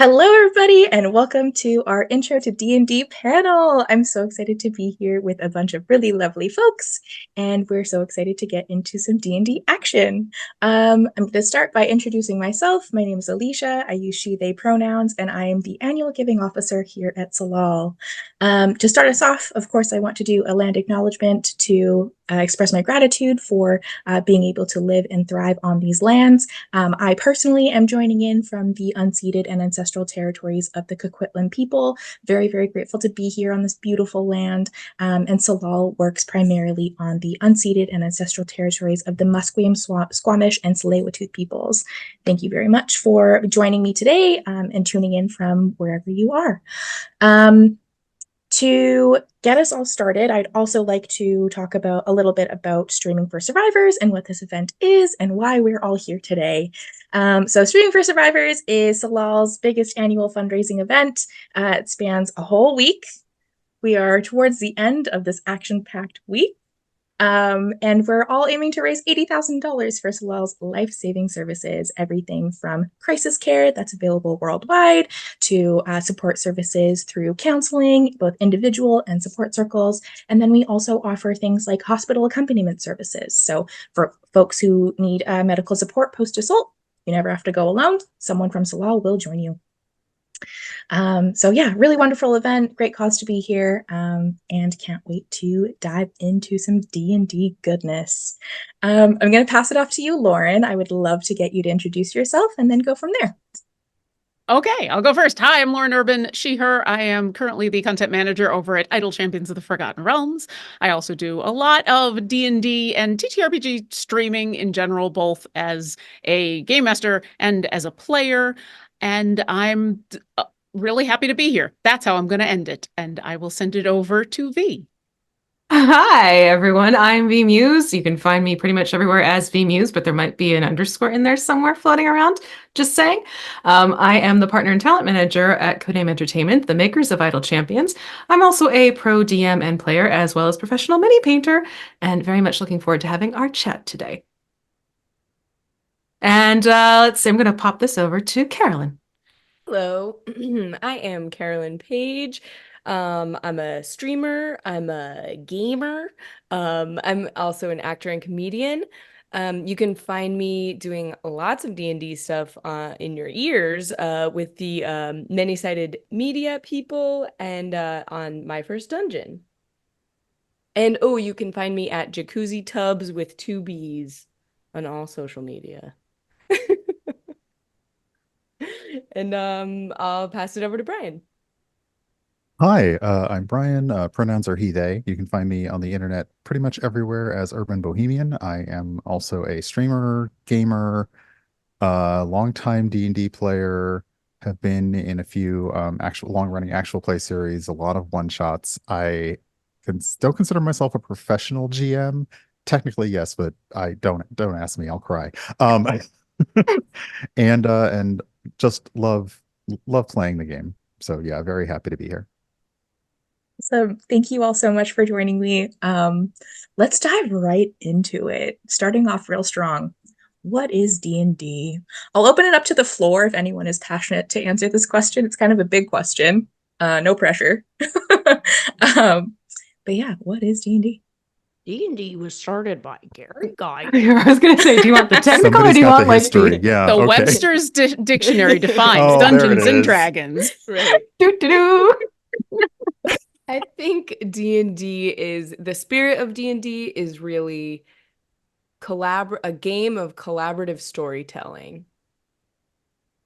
Hello, everybody, and welcome to our Intro to D&D panel. I'm so excited to be here with a bunch of really lovely folks, and we're so excited to get into some D&D action. I'm going to start by introducing myself. My name is Alicia. I use she, they pronouns, and I am the annual giving officer here at Salal. To start us off, of course, I want to do a land acknowledgement to express my gratitude for being able to live and thrive on these lands. I personally am joining in from the unceded and ancestral territories of the Coquitlam people. Very, very grateful to be here on this beautiful land. And Salal works primarily on the unceded and ancestral territories of the Musqueam, Squamish, and Tsleil-Waututh peoples. Thank you very much for joining me today and tuning in from wherever you are. To get us all started, I'd also like to talk about a little bit about Streaming for Survivors and what this event is and why we're all here today. So Streaming for Survivors is Salal's biggest annual fundraising event. It spans a whole week. We are towards the end of this action-packed week. And we're all aiming to raise $80,000 for Salal's life-saving services, everything from crisis care that's available worldwide to support services through counseling, both individual and support circles. And then we also offer things like hospital accompaniment services. So for folks who need medical support post-assault, you never have to go alone. Someone from Salal will join you. So yeah, really wonderful event, great cause to be here, and can't wait to dive into some D&D goodness. I'm going to pass it off to you, Lauren. I would love to get you to introduce yourself and then go from there. Okay, I'll go first. Hi, I'm Lauren Urban, she, her. I am currently the content manager over at Idle Champions of the Forgotten Realms. I also do a lot of D&D and TTRPG streaming in general, both as a game master and as a player. And I'm really happy to be here. That's how I'm going to end it. And I will send it over to V. Hi, everyone. I'm V Muse. You can find me pretty much everywhere as V Muse, but there might be an underscore in there somewhere floating around. Just saying. I am the partner and talent manager at Codename Entertainment, the makers of Idle Champions. I'm also a pro DM and player, as well as professional mini painter, and very much looking forward to having our chat today. And let's see, I'm going to pop this over to Carolyn. Hello, I am Carolyn Page. I'm a streamer, I'm a gamer, I'm also an actor and comedian. You can find me doing lots of D&D stuff in your ears with the Many-Sided Media people and on My First Dungeon. And oh, you can find me at Jacuzzi Tubs with 2 B's on all social media. And I'll pass it over to Brian. Hi, I'm Brian. Pronouns are he, they. You can find me on the internet pretty much everywhere as Urban Bohemian. I am also a streamer, gamer, longtime D&D player, have been in a few actual long-running actual play series, a lot of one-shots. I can still consider myself a professional GM. Technically, yes, but I don't ask me, I'll cry. And just love playing the game. So yeah, very happy to be here. So thank you all so much for joining me. Let's dive right into it. Starting off real strong. What is D&D? I'll open it up to the floor if anyone is passionate to answer this question. It's kind of a big question. No pressure. But yeah, what is D&D? D&D was started by Gary Guy. I was going to say, do you want the technical or do you want like history? Yeah, the okay. Webster's Dictionary defines Dungeons and Dragons. Right. Do-do-do. I think D&D is the spirit of D&D is really a game of collaborative storytelling.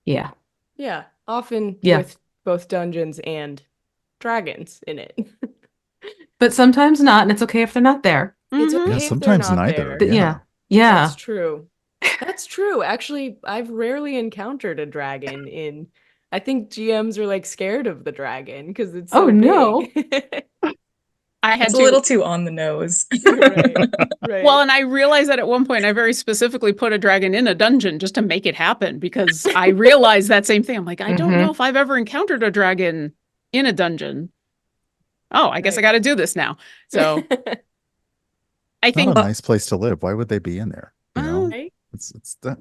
Yeah. Yeah, often Yeah. with both Dungeons and Dragons in it. But sometimes not, and it's okay if they're not there. It's Mhm. okay Yeah, if sometimes they're not neither. there. Yeah. Yeah. That's true. That's true. Actually, I've rarely encountered a dragon in. I think GMs are like scared of the dragon because it's so no. big. I had It's a to. little too on the nose. Right. Right. Well, and I realized that at one point I very specifically put a dragon in a dungeon just to make it happen because I realized that same thing. I'm like, I don't know if I've ever encountered a dragon in a dungeon. Oh, I guess I got to do this now. So I think Not a nice place to live. Why would they be in there? You know, Right? it's that.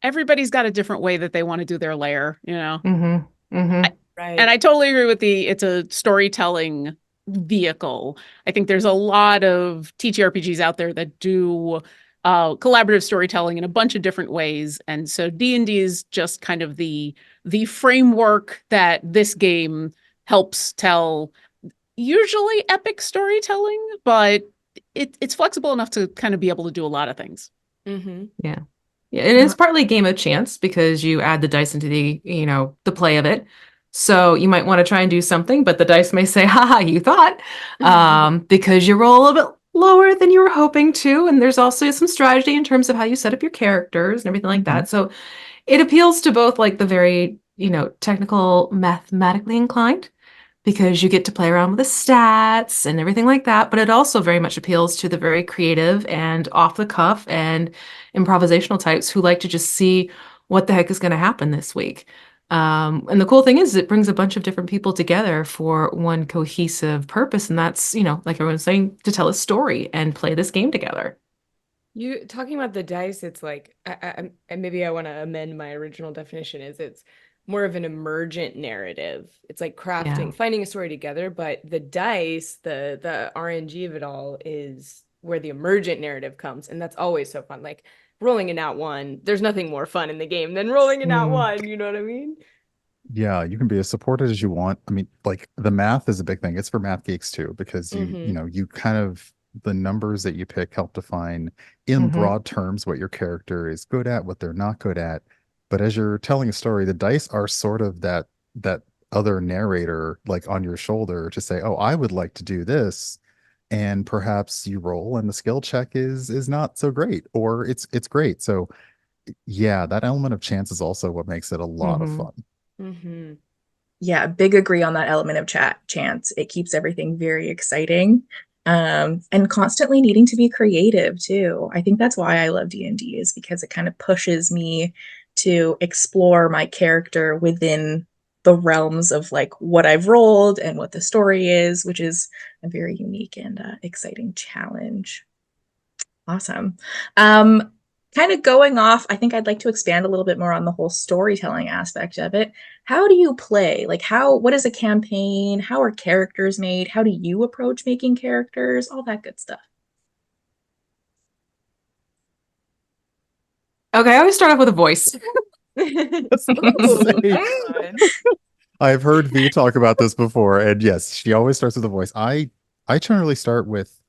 everybody's got a different way that they want to do their lair, you know. Mm-hmm. Mhm. And Right. I totally agree with it's a storytelling vehicle. I think there's a lot of TTRPGs out there that do collaborative storytelling in a bunch of different ways. And so D&D is just kind of the framework that this game helps tell, usually epic storytelling, but it's flexible enough to kind of be able to do a lot of things. Mm-hmm. Yeah. Yeah, it is partly a game of chance because you add the dice into the play of it. So you might want to try and do something, but the dice may say, haha, you thought, because you roll a little bit lower than you were hoping to. And there's also some strategy in terms of how you set up your characters and everything like that. So it appeals to both like the very, technical, mathematically inclined, because you get to play around with the stats and everything like that. But it also very much appeals to the very creative and off the cuff and improvisational types who like to just see what the heck is going to happen this week. And the cool thing is it brings a bunch of different people together for one cohesive purpose. And that's, like everyone's saying, to tell a story and play this game together. You talking about the dice, it's like and maybe I want to amend my original definition is it's more of an emergent narrative. It's like Yeah. finding a story together, but the dice, the RNG of it all is where the emergent narrative comes, and that's always so fun. Like rolling a nat one, there's nothing more fun in the game than rolling a nat Mm. one, you know what I mean? Yeah, you can be as supported as you want. I mean, like the math is a big thing. It's for math geeks too, because Mm-hmm. you kind of the numbers that you pick help define in Hmm. broad terms what your character is good at, what they're not good at. But as you're telling a story, the dice are sort of that other narrator like on your shoulder to say, "Oh, I would like to do this." And perhaps you roll and the skill check is not so great or it's great. So, yeah, that element of chance is also what makes it a lot of Hmm. fun. Mm-hmm. Yeah, big agree on that element of chance. It keeps everything very exciting. And constantly needing to be creative too. I think that's why I love D&D is because it kind of pushes me to explore my character within the realms of like what I've rolled and what the story is, which is a very unique and exciting challenge. Awesome. Um, Kind of going off, I think I'd like to expand a little bit more on the whole storytelling aspect of it. How do you play? Like what is a campaign? How are characters made? How do you approach making characters? All that good stuff. Okay, I always start off with a voice. Oh, Say, that's fun. I've heard V talk about this before, and yes, she always starts with a voice. I generally start with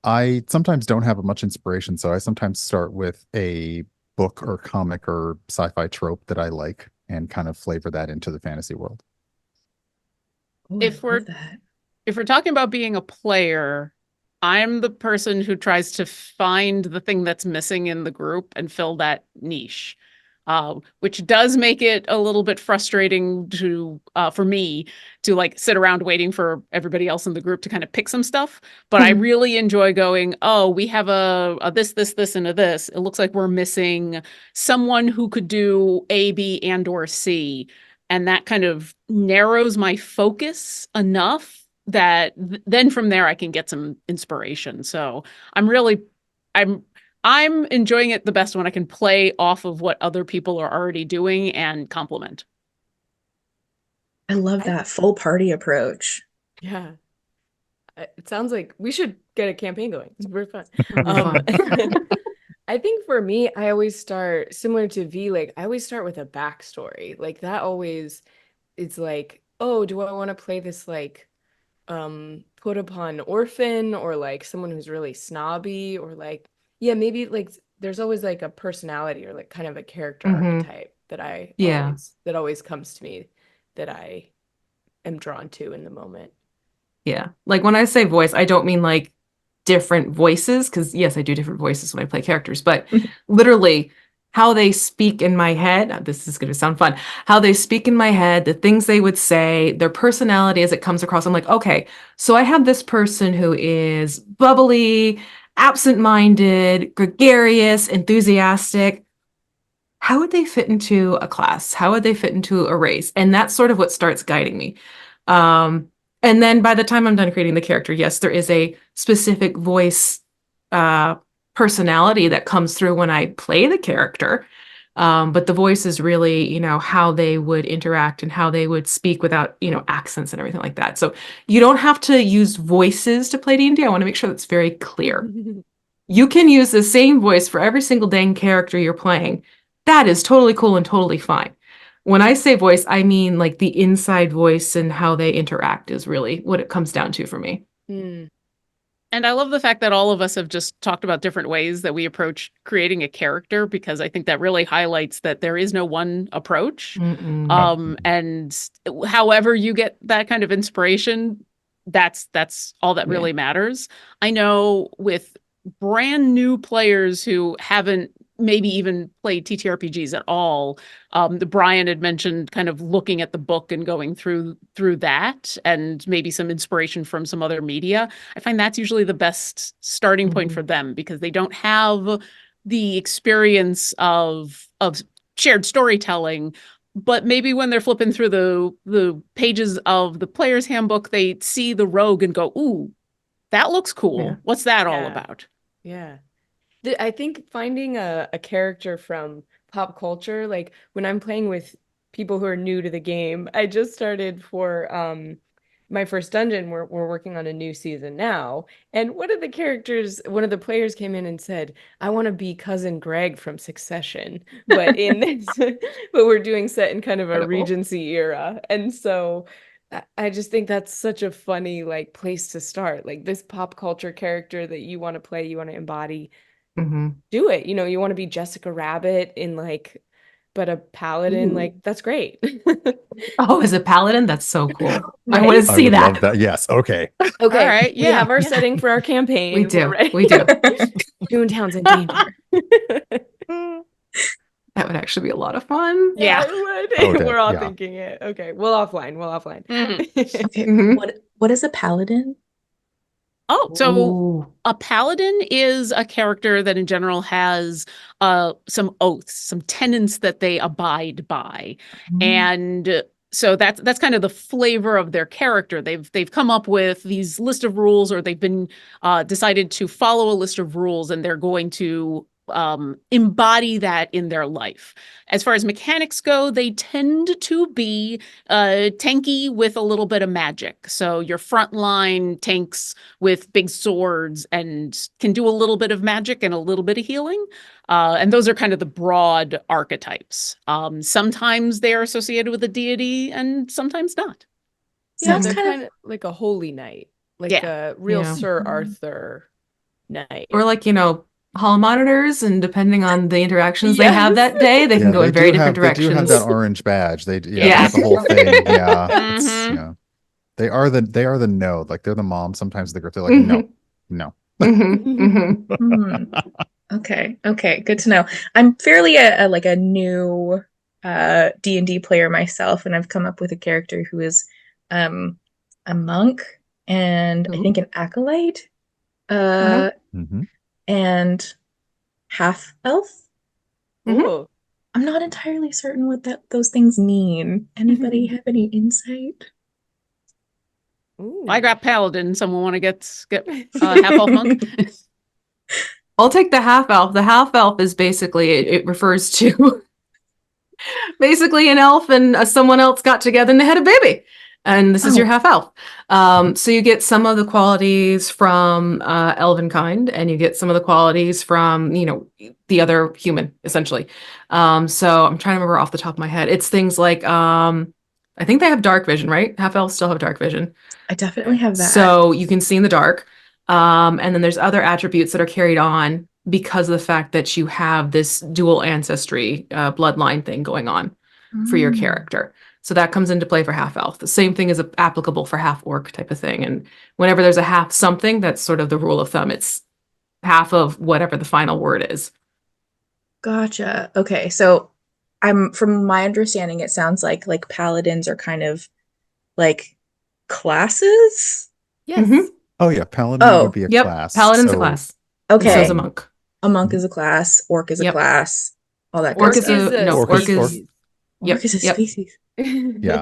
I sometimes don't have much inspiration, so I sometimes start with a book or comic or sci-fi trope that I like and kind of flavor that into the fantasy world. Oh, I If we're love that. if we're talking about being a player, I'm the person who tries to find the thing that's missing in the group and fill that niche, which does make it a little bit frustrating for me to like sit around waiting for everybody else in the group to kind of pick some stuff. But I really enjoy going, oh, we have a this, and a this. It looks like we're missing someone who could do A, B, and or C. And that kind of narrows my focus enough that then from there I can get some inspiration. So I'm really I'm I'm enjoying it the best when I can play off of what other people are already doing and complement. I love I, that full party approach. yeah. It sounds like we should get a campaign going. It's very fun. That'll be Um, fun. I think for me, I always start similar to V, like I always start with a backstory. Like that always it's like, oh, do I want to play this like put upon orphan or like someone who's really snobby or like yeah, maybe like there's always like a personality or like kind of a character Hmm. archetype that I Yeah. always comes to me that I am drawn to in the moment. Yeah. Like when I say voice, I don't mean like different voices, because yes, I do different voices when I play characters, but literally how they speak in my head. This is going to sound fun. How they speak in my head, the things they would say, their personality as it comes across. I'm like, okay, so I have this person who is bubbly, absent-minded, gregarious, enthusiastic. How would they fit into a class? How would they fit into a race? And that's sort of what starts guiding me. Um, and then by the time I'm done creating the character, yes, there is a specific voice uh, personality that comes through when I play the character. But the voice is really, how they would interact and how they would speak without, accents and everything like that. So you don't have to use voices to play D&D. I want to make sure that's very clear. You can use the same voice for every single dang character you're playing. That is totally cool and totally fine. When I say voice, I mean like the inside voice and how they interact is really what it comes down to for me. Mm. And I love the fact that all of us have just talked about different ways that we approach creating a character, because I think that really highlights that there is no one approach. And however you get that kind of inspiration, that's all that really matters. I know with brand new players who haven't maybe even played TTRPGs at all, the Brian had mentioned kind of looking at the book and going through that, and maybe some inspiration from some other media. I find that's usually the best starting point for them, because they don't have the experience of shared storytelling. But maybe when they're flipping through the pages of the player's handbook, they see the rogue and go, "Ooh, that looks cool. Yeah. What's that all Yeah. about?" Yeah. I think finding a character from pop culture, like when I'm playing with people who are new to the game, I just started for my first dungeon. We're working on a new season now, and one of the players came in and said, "I want to be cousin Greg from Succession," but in this, but we're doing set in kind of a Incredible. Regency era, and so I just think that's such a funny like place to start. Like this pop culture character that you want to play, you want to embody, do it. You want to be Jessica Rabbit but a paladin, like that's great. Oh, as a paladin? That's so cool. I Right? want to I see would that. love that. Yes. Okay. Okay, All right, we yeah, have our yeah. setting for our campaign. We We're do. ready. We do. Toontown's in danger. That would actually be a lot of fun. Yeah. it would. Oh, We're all yeah. thinking it. Okay, we'll offline. Okay, Mhm. what is a paladin? Oh, so Ooh. a paladin is a character that in general has some oaths, some tenets that they abide by. And so that's kind of the flavor of their character. They've come up with these list of rules, or they've been decided to follow a list of rules, and they're going to embody that in their life. As far as mechanics go, they tend to be tanky with a little bit of magic. So your frontline tanks with big swords and can do a little bit of magic and a little bit of healing. And those are kind of the broad archetypes. Sometimes they are associated with a deity and sometimes not. Yeah, Sounds they're kind of kind of like a holy knight, like Yeah. a real Yeah. Sir Arthur knight. Or like, hall monitors, and depending on the interactions they have that day, they can Yeah, go in very different They do have directions. that orange badge. They Yeah. got the whole thing. Yeah. It's, Mhm. they are the node. Like they're the mom sometimes of the group. They're like, no, no. Okay, good to know. I'm fairly a new D&D player myself, and I've come up with a character who is a monk and I Ooh. think an acolyte Mhm. and half elf. Ooh. I'm not entirely certain what those things mean. Anybody have any insight? Ooh. I got paladin. Someone want to get half elf monk? I'll take the half elf. The half elf is basically, it refers to basically an elf and someone else got together and they had a baby. And this is your half elf. So you get some of the qualities from elven kind, and you get some of the qualities from, the other human, essentially. So I'm trying to remember off the top of my head. It's things like, I think they have dark vision, right? Half elves still have dark vision. I definitely have that. So you can see in the dark. And then there's other attributes that are carried on because of the fact that you have this dual ancestry bloodline thing going on for your character. So that comes into play for half elf. The same thing is applicable for half orc type of thing. And whenever there's a half something, that's sort of the rule of thumb. It's half of whatever the final word is. Gotcha. Okay, so from my understanding, it sounds like paladins are kind of like classes. Yes. Mhm. Oh yeah, paladin would be a Yep. class. Paladin's a So- class. Okay. So is a monk. A monk is a class, orc is a Yep. class, all that Orc good is stuff. a no. Orc Orc is- is Orc is a yep. species. Yeah.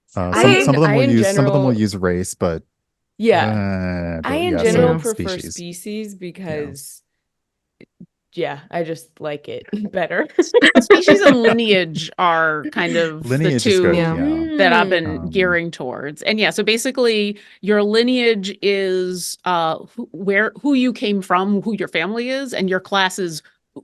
Some I of them will in use general- use race, but Yeah. I in yeah, general so prefer species because yeah, I just like it better. Species and lineage are kind of the Lineage is good. two Yeah. that I've been Um, gearing towards. And yeah, so basically your lineage is who you came from, who your family is, and your class is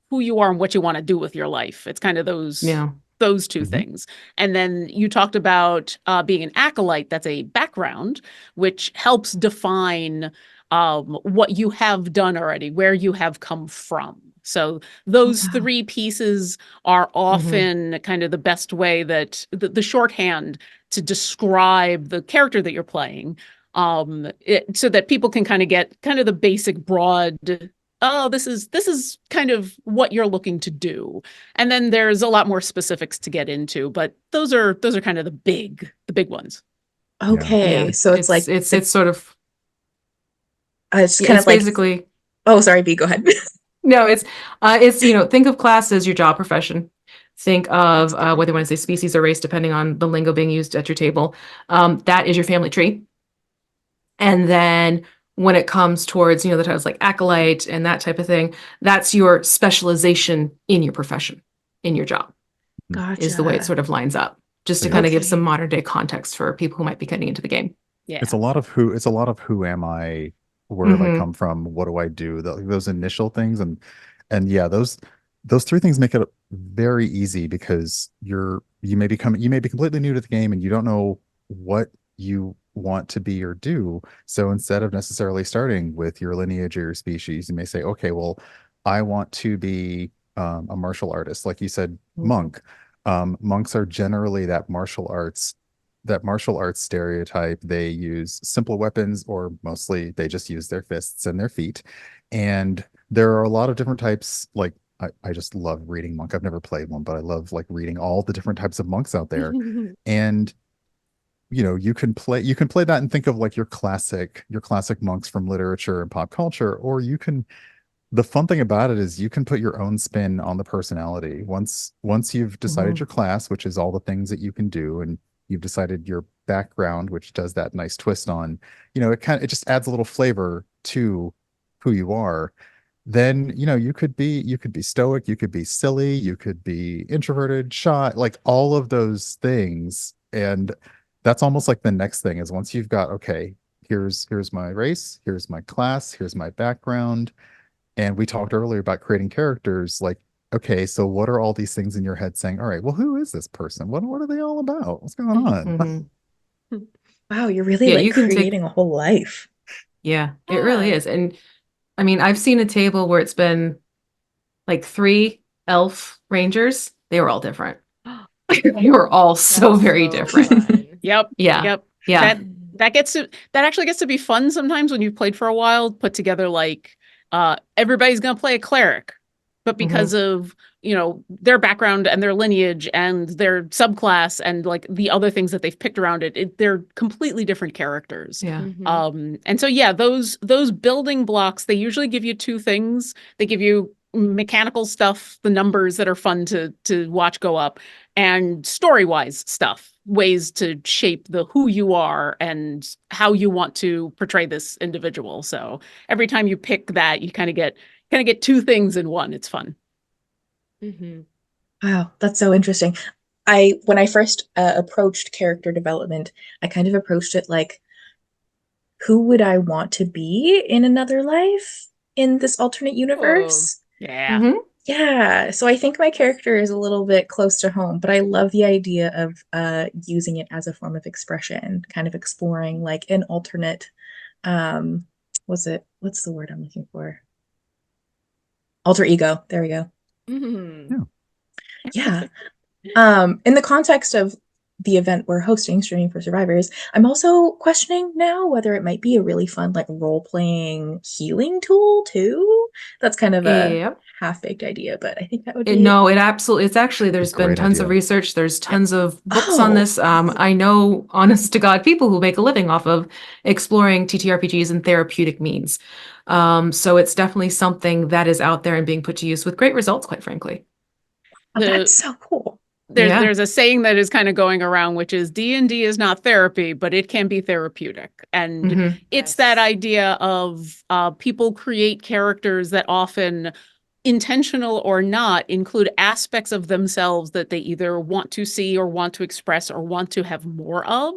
who you are and what you want to do with your life. It's kind of Yeah. those two Mhm. things. And then you talked about being an acolyte. That's a background, which helps define what you have done already, where you have come from. So those wow. three pieces are often kind of the best way that the shorthand to describe the character that you're playing, so that people can kind of get kind of the basic broad, oh, this is kind of what you're looking to do. And then there's a lot more specifics to get into, but those are kind of the big ones. Okay, Yeah. so it's like It's sort of it's yeah, kind it's of like basically oh, sorry, B, go ahead. no, it's think of class as your job profession. Think of whether you want to say species or race, depending on the lingo being used at your table. That is your family tree. And then when it comes towards, the titles like acolyte and that type of thing, that's your specialization in your profession, in your job, is the way it Gotcha. sort of lines up. Just to Yeah. kind of give some Okay. modern day context for people who might be getting into the game. Yeah. It's a lot of who am I, where have I come from, what do I do, those initial things, and yeah, those three things make it very easy because you may be completely new to the game and you don't know what you want to be or do. So instead of necessarily starting with your lineage or your species, you may say, okay, well, I want to be a martial artist, like you said, monk. Monks are generally that martial arts stereotype. They use simple weapons, or mostly they just use their fists and their feet. And there are a lot of different types. Like I just love reading monk. I've never played one, but I love like reading all the different types of monks out there. And you can play that and think of like your classic monks from literature and pop culture, or the fun thing about it is you can put your own spin on the personality. Once you've decided your class, which is all the things that you can do, and you've decided your background, which does that nice twist on, it just adds a little flavor to who you are. Then, you could be stoic, you could be silly, you could be introverted, shy, like all of those things. And that's almost like the next thing is once you've got, okay, here's my race, here's my class, here's my background. And we talked earlier about creating characters. Like, okay, so what are all these things in your head saying, all right, well, who is this person? What are they all about? What's going on? Wow, you're really Yeah, like you can creating a whole life. Yeah, it really Yeah. is. And I mean, I've seen a table where it's been like 3 elf rangers. They were all different. They were all so That's very so different. fun. Yep. Yeah. Yep. Yeah. That actually gets to be fun sometimes when you've played for a while, put together like everybody's gonna play a cleric, but because of their background and their lineage and their subclass and like the other things that they've picked around it, they're completely different characters. Yeah. And so yeah, those building blocks, they usually give you two things. They give you mechanical stuff, the numbers that are fun to watch go up, and story-wise stuff, ways to shape the who you are and how you want to portray this individual. So every time you pick that, you kind of get two things in one. It's fun. Wow, that's so interesting. When I first approached character development, I kind of approached it like, who would I want to be in another life in this alternate universe? Yeah. Yeah, so I think my character is a little bit close to home, but I love the idea of using it as a form of expression, kind of exploring like an alternate, what's the word I'm looking for? Alter ego. There we go. Yeah. In the context of the event we're hosting, Streaming for Survivors, I'm also questioning now whether it might be a really fun like role-playing healing tool too. That's kind of a Yep. half-baked idea, but I think that would be No, it's actually, there's been Great tons of idea. research. There's tons of books on Oh. this. I know, honest to God, people who make a living off of exploring TTRPGs and therapeutic means. So it's definitely something that is out there and being put to use with great results, quite frankly. That's so cool. There's a saying that is kind of going around, which is D&D is not therapy, but it can be therapeutic. And it's that idea of people create characters that often intentional or not, include aspects of themselves that they either want to see or want to express or want to have more of,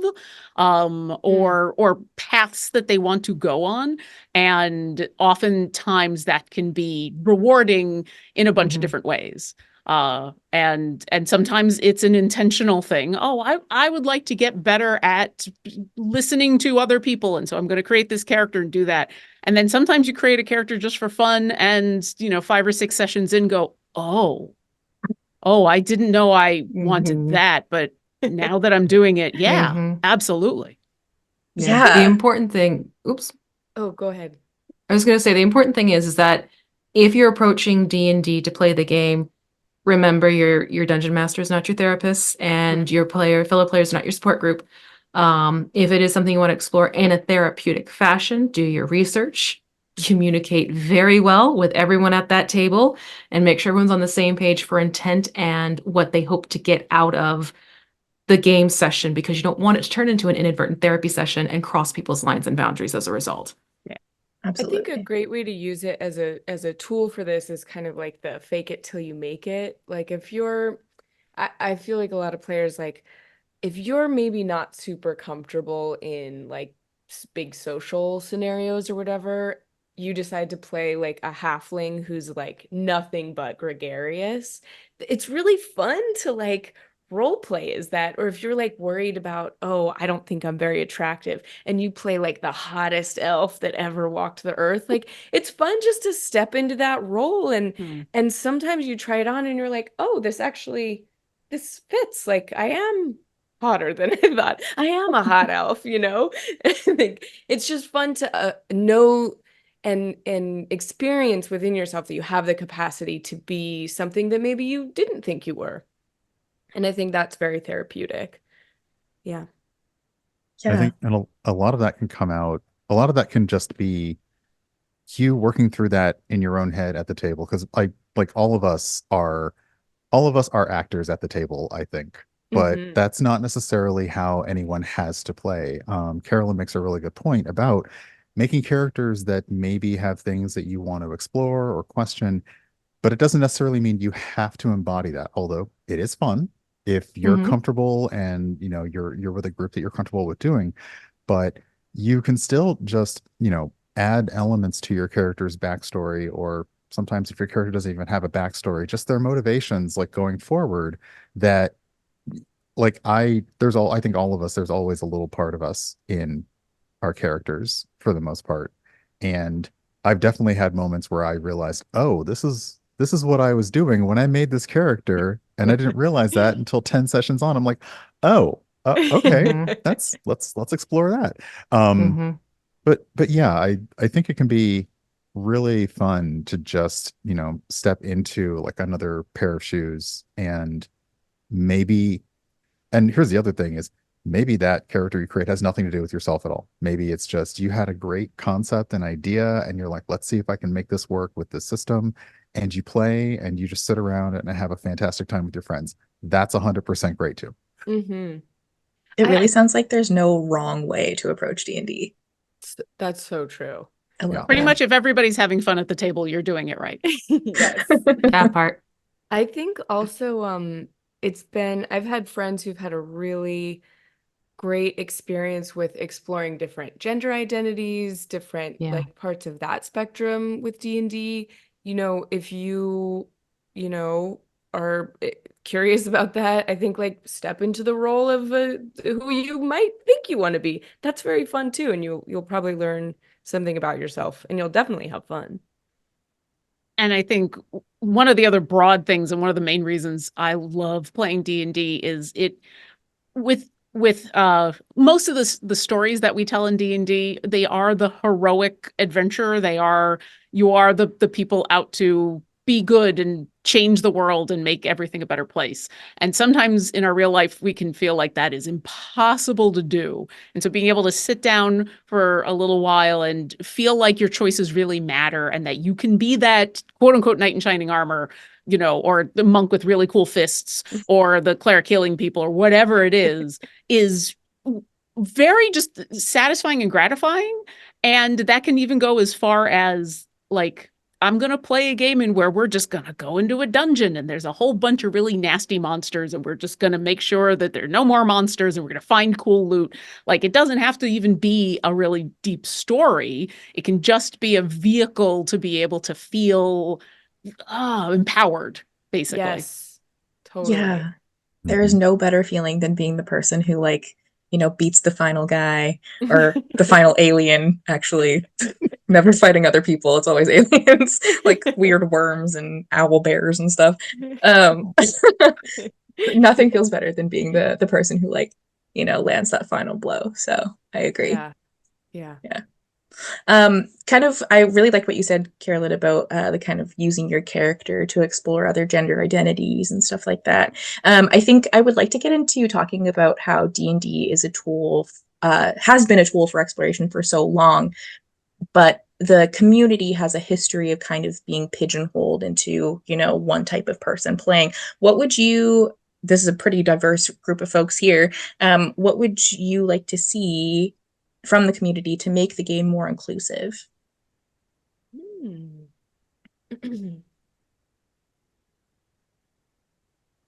or paths that they want to go on. And oftentimes that can be rewarding in a bunch of different ways. And sometimes it's an intentional thing. Oh, I would like to get better at listening to other people, and so I'm going to create this character and do that. And then sometimes you create a character just for fun, and 5 or 6 sessions in, go, oh, I didn't know I wanted that, but now that I'm doing it, yeah, absolutely. Yeah. The Yeah. important thing, oops. Oh, go ahead. I was going to say the important thing is that if you're approaching D&D to play the game, remember your dungeon master is not your therapist, and your fellow players are not your support group. If it is something you want to explore in a therapeutic fashion, do your research, communicate very well with everyone at that table, and make sure everyone's on the same page for intent and what they hope to get out of the game session, because you don't want it to turn into an inadvertent therapy session and cross people's lines and boundaries as a result. Absolutely. I think a great way to use it as a tool for this is kind of like the fake it till you make it. Like if I feel like a lot of players, like if you're maybe not super comfortable in like big social scenarios or whatever, you decide to play like a halfling who's like nothing but gregarious. It's really fun to like role play as that. Or if you're like worried about, oh, I don't think I'm very attractive, and you play like the hottest elf that ever walked the earth, like it's fun just to step into that role. And sometimes you try it on and you're like, oh, this fits. Like I am hotter than I thought. I am a hot elf, you know? I think it's just fun to know and experience within yourself that you have the capacity to be something that maybe you didn't think you were. And I think that's very therapeutic. Yeah. I think and a lot of that can come out, a lot of that can just be you working through that in your own head at the table. Because like all of us are actors at the table, I think. But that's not necessarily how anyone has to play. Carolyn makes a really good point about making characters that maybe have things that you want to explore or question, but it doesn't necessarily mean you have to embody that, although it is fun if you're comfortable and you're with a group that you're comfortable with doing. But you can still just add elements to your character's backstory, or sometimes if your character doesn't even have a backstory, just their motivations like going forward, that like I think all of us, there's always a little part of us in our characters for the most part. And I've definitely had moments where I realized, oh, this is what I was doing when I made this character, and I didn't realize that until 10 sessions on. I'm like, oh, okay, let's explore that. But yeah, I think it can be really fun to just, step into like another pair of shoes, and maybe, and here's the other thing is, maybe that character you create has nothing to do with yourself at all. Maybe it's just you had a great concept and idea, and you're like, let's see if I can make this work with this system. And you play and you just sit around and have a fantastic time with your friends. That's 100% great too. It really sounds like there's no wrong way to approach D&D. That's so true. I love Pretty that. much if everybody's having fun at the table, you're doing it right. Yes. That part. I think also I've had friends who've had a really great experience with exploring different gender identities, different like parts of that spectrum with D&D. If you are curious about that, I think like step into the role of who you might think you want to be. That's very fun too, and you'll probably learn something about yourself, and you'll definitely have fun. And I think one of the other broad things, and one of the main reasons I love playing D&D, is it with most of the stories that we tell in D&D, they are the heroic adventure. You are the people out to be good and change the world and make everything a better place. And sometimes in our real life, we can feel like that is impossible to do. And so being able to sit down for a little while and feel like your choices really matter, and that you can be that quote unquote knight in shining armor, or the monk with really cool fists, or the cleric healing people, or whatever it is very just satisfying and gratifying. And that can even go as far as like I'm going to play a game in where we're just going to go into a dungeon and there's a whole bunch of really nasty monsters and we're just going to make sure that there are no more monsters and we're going to find cool loot. Like, it doesn't have to even be a really deep story. It can just be a vehicle to be able to feel empowered, basically. Yes, totally. Yeah. There is no better feeling than being the person who, like, beats the final guy or the final alien, actually. Never fighting other people. It's always aliens, like weird worms and owl bears and stuff. Nothing feels better than being the person who, like, lands that final blow. So I agree. Yeah. Yeah. Yeah. I really like what you said, Carolyn, about the kind of using your character to explore other gender identities and stuff like that. I think I would like to get into talking about how D&D is a tool, has been a tool for exploration for so long, but the community has a history of kind of being pigeonholed into, one type of person playing. This is a pretty diverse group of folks here. What would you like to see from the community to make the game more inclusive?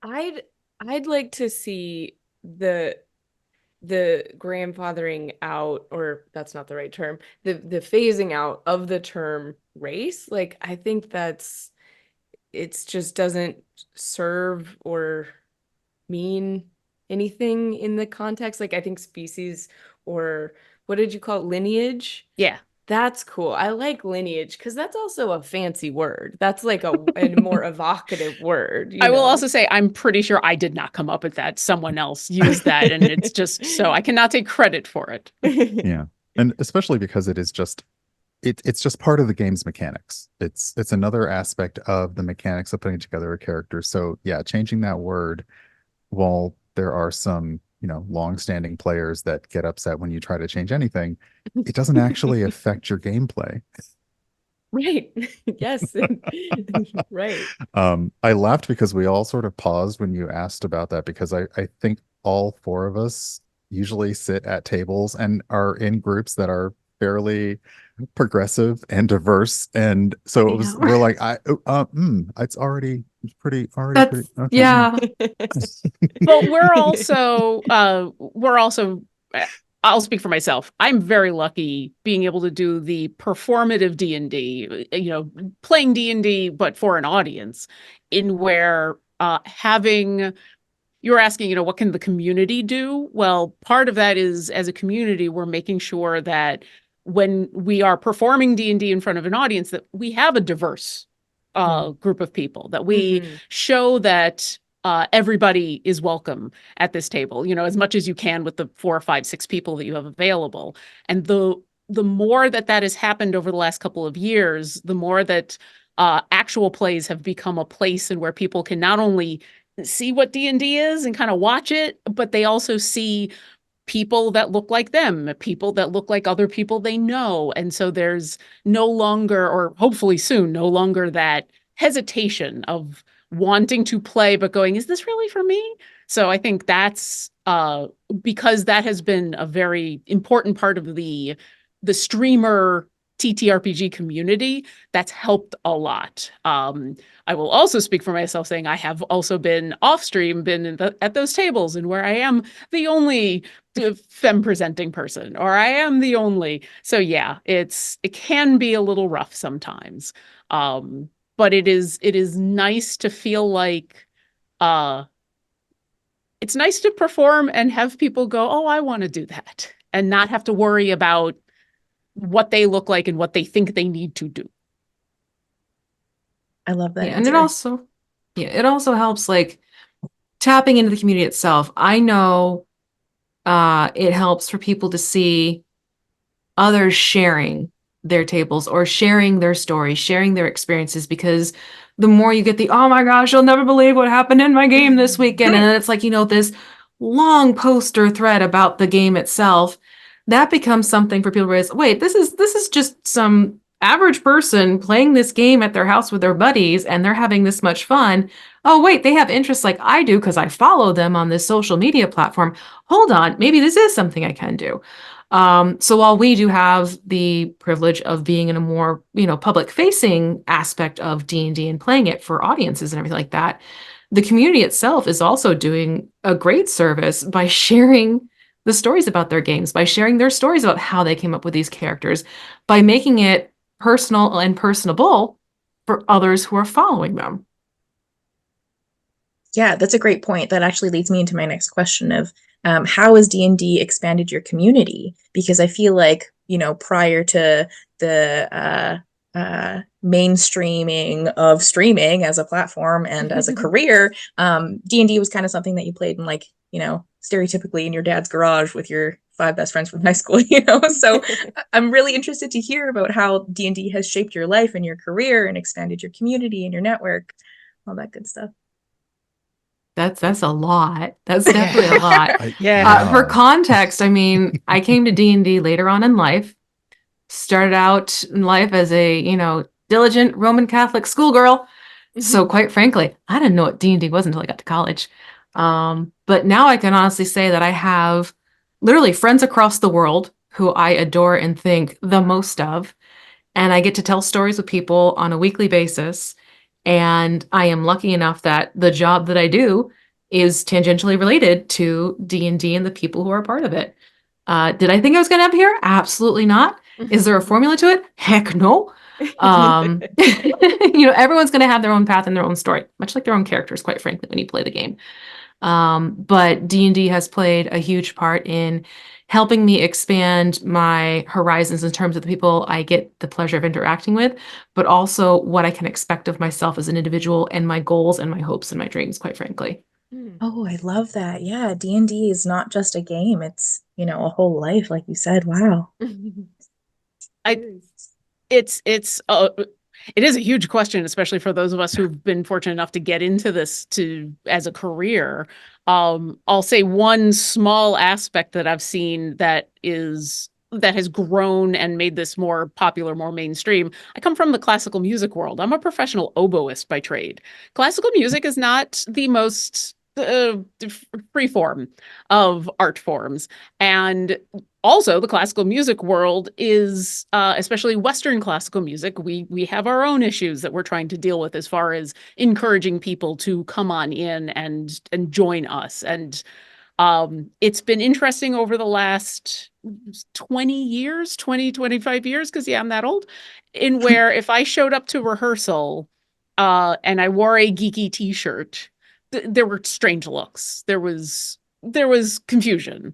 I'd like to see the grandfathering out, or that's not the right term, the phasing out of the term race. Like, I think it's just doesn't serve or mean anything in the context. Like, I think species, or what did you call it? Lineage? Yeah. That's cool. I like lineage because that's also a fancy word. That's like a more evocative word. I will also say, I'm pretty sure I did not come up with that. Someone else used that, and it's just so I cannot take credit for it. Yeah. And especially because it is just it's just part of the game's mechanics. It's another aspect of the mechanics of putting together a character. So yeah, changing that word, while there are some, long-standing players that get upset when you try to change anything, it doesn't actually affect your gameplay. Right. Yes. Right. I laughed because we all sort of paused when you asked about that, because I think all four of us usually sit at tables and are in groups that are fairly progressive and diverse, and so we're like, it's already pretty okay. Yeah. But we're also I'll speak for myself. I'm very lucky being able to do the performative D&D, playing D&D, but for an audience, in where you're asking, what can the community do? Well, part of that is, as a community, we're making sure that when we are performing D&D in front of an audience, that we have a diverse group of people, that we show that everybody is welcome at this table, as much as you can with the 4 or 5, 6 people that you have available. And the more that has happened over the last couple of years, the more that actual plays have become a place in where people can not only see what D&D is and kind of watch it, but they also see people that look like them, people that look like other people they know. And so there's no longer, or hopefully soon, no longer that hesitation of wanting to play, but going, is this really for me? So I think that's because that has been a very important part of the streamer TTRPG community. That's helped a lot. I will also speak for myself, saying I have also been off stream, at those tables, and where I am the only femme presenting person, or I am the only. So yeah, it can be a little rough sometimes. But it is nice to feel like it's nice to perform and have people go, oh, I want to do that, and not have to worry about what they look like and what they think they need to do. I love that. And it also helps, like, tapping into the community itself. I know it helps for people to see others sharing their tables or sharing their stories, sharing their experiences, because the more you get oh my gosh, you'll never believe what happened in my game this weekend. And then it's like, this long poster thread about the game itself, that becomes something for people to realize, wait, this is just some average person playing this game at their house with their buddies, and they're having this much fun. Oh, wait, they have interests like I do because I follow them on this social media platform. Hold on, maybe this is something I can do. So while we do have the privilege of being in a more, public facing aspect of D&D and playing it for audiences and everything like that, the community itself is also doing a great service by sharing the stories about their games, by sharing their stories about how they came up with these characters, by making it personal and personable for others who are following them. Yeah, that's a great point. That actually leads me into my next question of how has D&D expanded your community? Because I feel like, prior to the mainstreaming of streaming as a platform and as a career, D&D was kind of something that you played in, like, stereotypically in your dad's garage with your five best friends from high school, So I'm really interested to hear about how D&D has shaped your life and your career and expanded your community and your network, all that good stuff. That's a lot. That's definitely a lot. Yeah. For context, I mean, I came to D&D later on in life, started out in life as a, diligent Roman Catholic schoolgirl. So quite frankly, I didn't know what D&D was until I got to college. But now I can honestly say that I have literally friends across the world who I adore and think the most of. And I get to tell stories with people on a weekly basis. And I am lucky enough that the job that I do is tangentially related to D&D and D and the people who are a part of it. Did I think I was going to have here? Absolutely not. Is there a formula to it? Heck no. Everyone's going to have their own path and their own story, much like their own characters, quite frankly, when you play the game. But D&D has played a huge part in helping me expand my horizons in terms of the people I get the pleasure of interacting with, but also what I can expect of myself as an individual and my goals and my hopes and my dreams, quite frankly. Oh, I love that. Yeah, D&D is not just a game. It's, a whole life, like you said. Wow. I it's it is a huge question, especially for those of us who've been fortunate enough to get into this as a career. I'll say one small aspect that I've seen that has grown and made this more popular, more mainstream. I come from the classical music world. I'm a professional oboist by trade. Classical music is not the most free form of art forms. And also the classical music world is, especially Western classical music, we have our own issues that we're trying to deal with as far as encouraging people to come on in and join us. And it's been interesting over the last 20 years, 25 years, because I'm that old, in where if I showed up to rehearsal and I wore a geeky t-shirt, there were strange looks. There was confusion.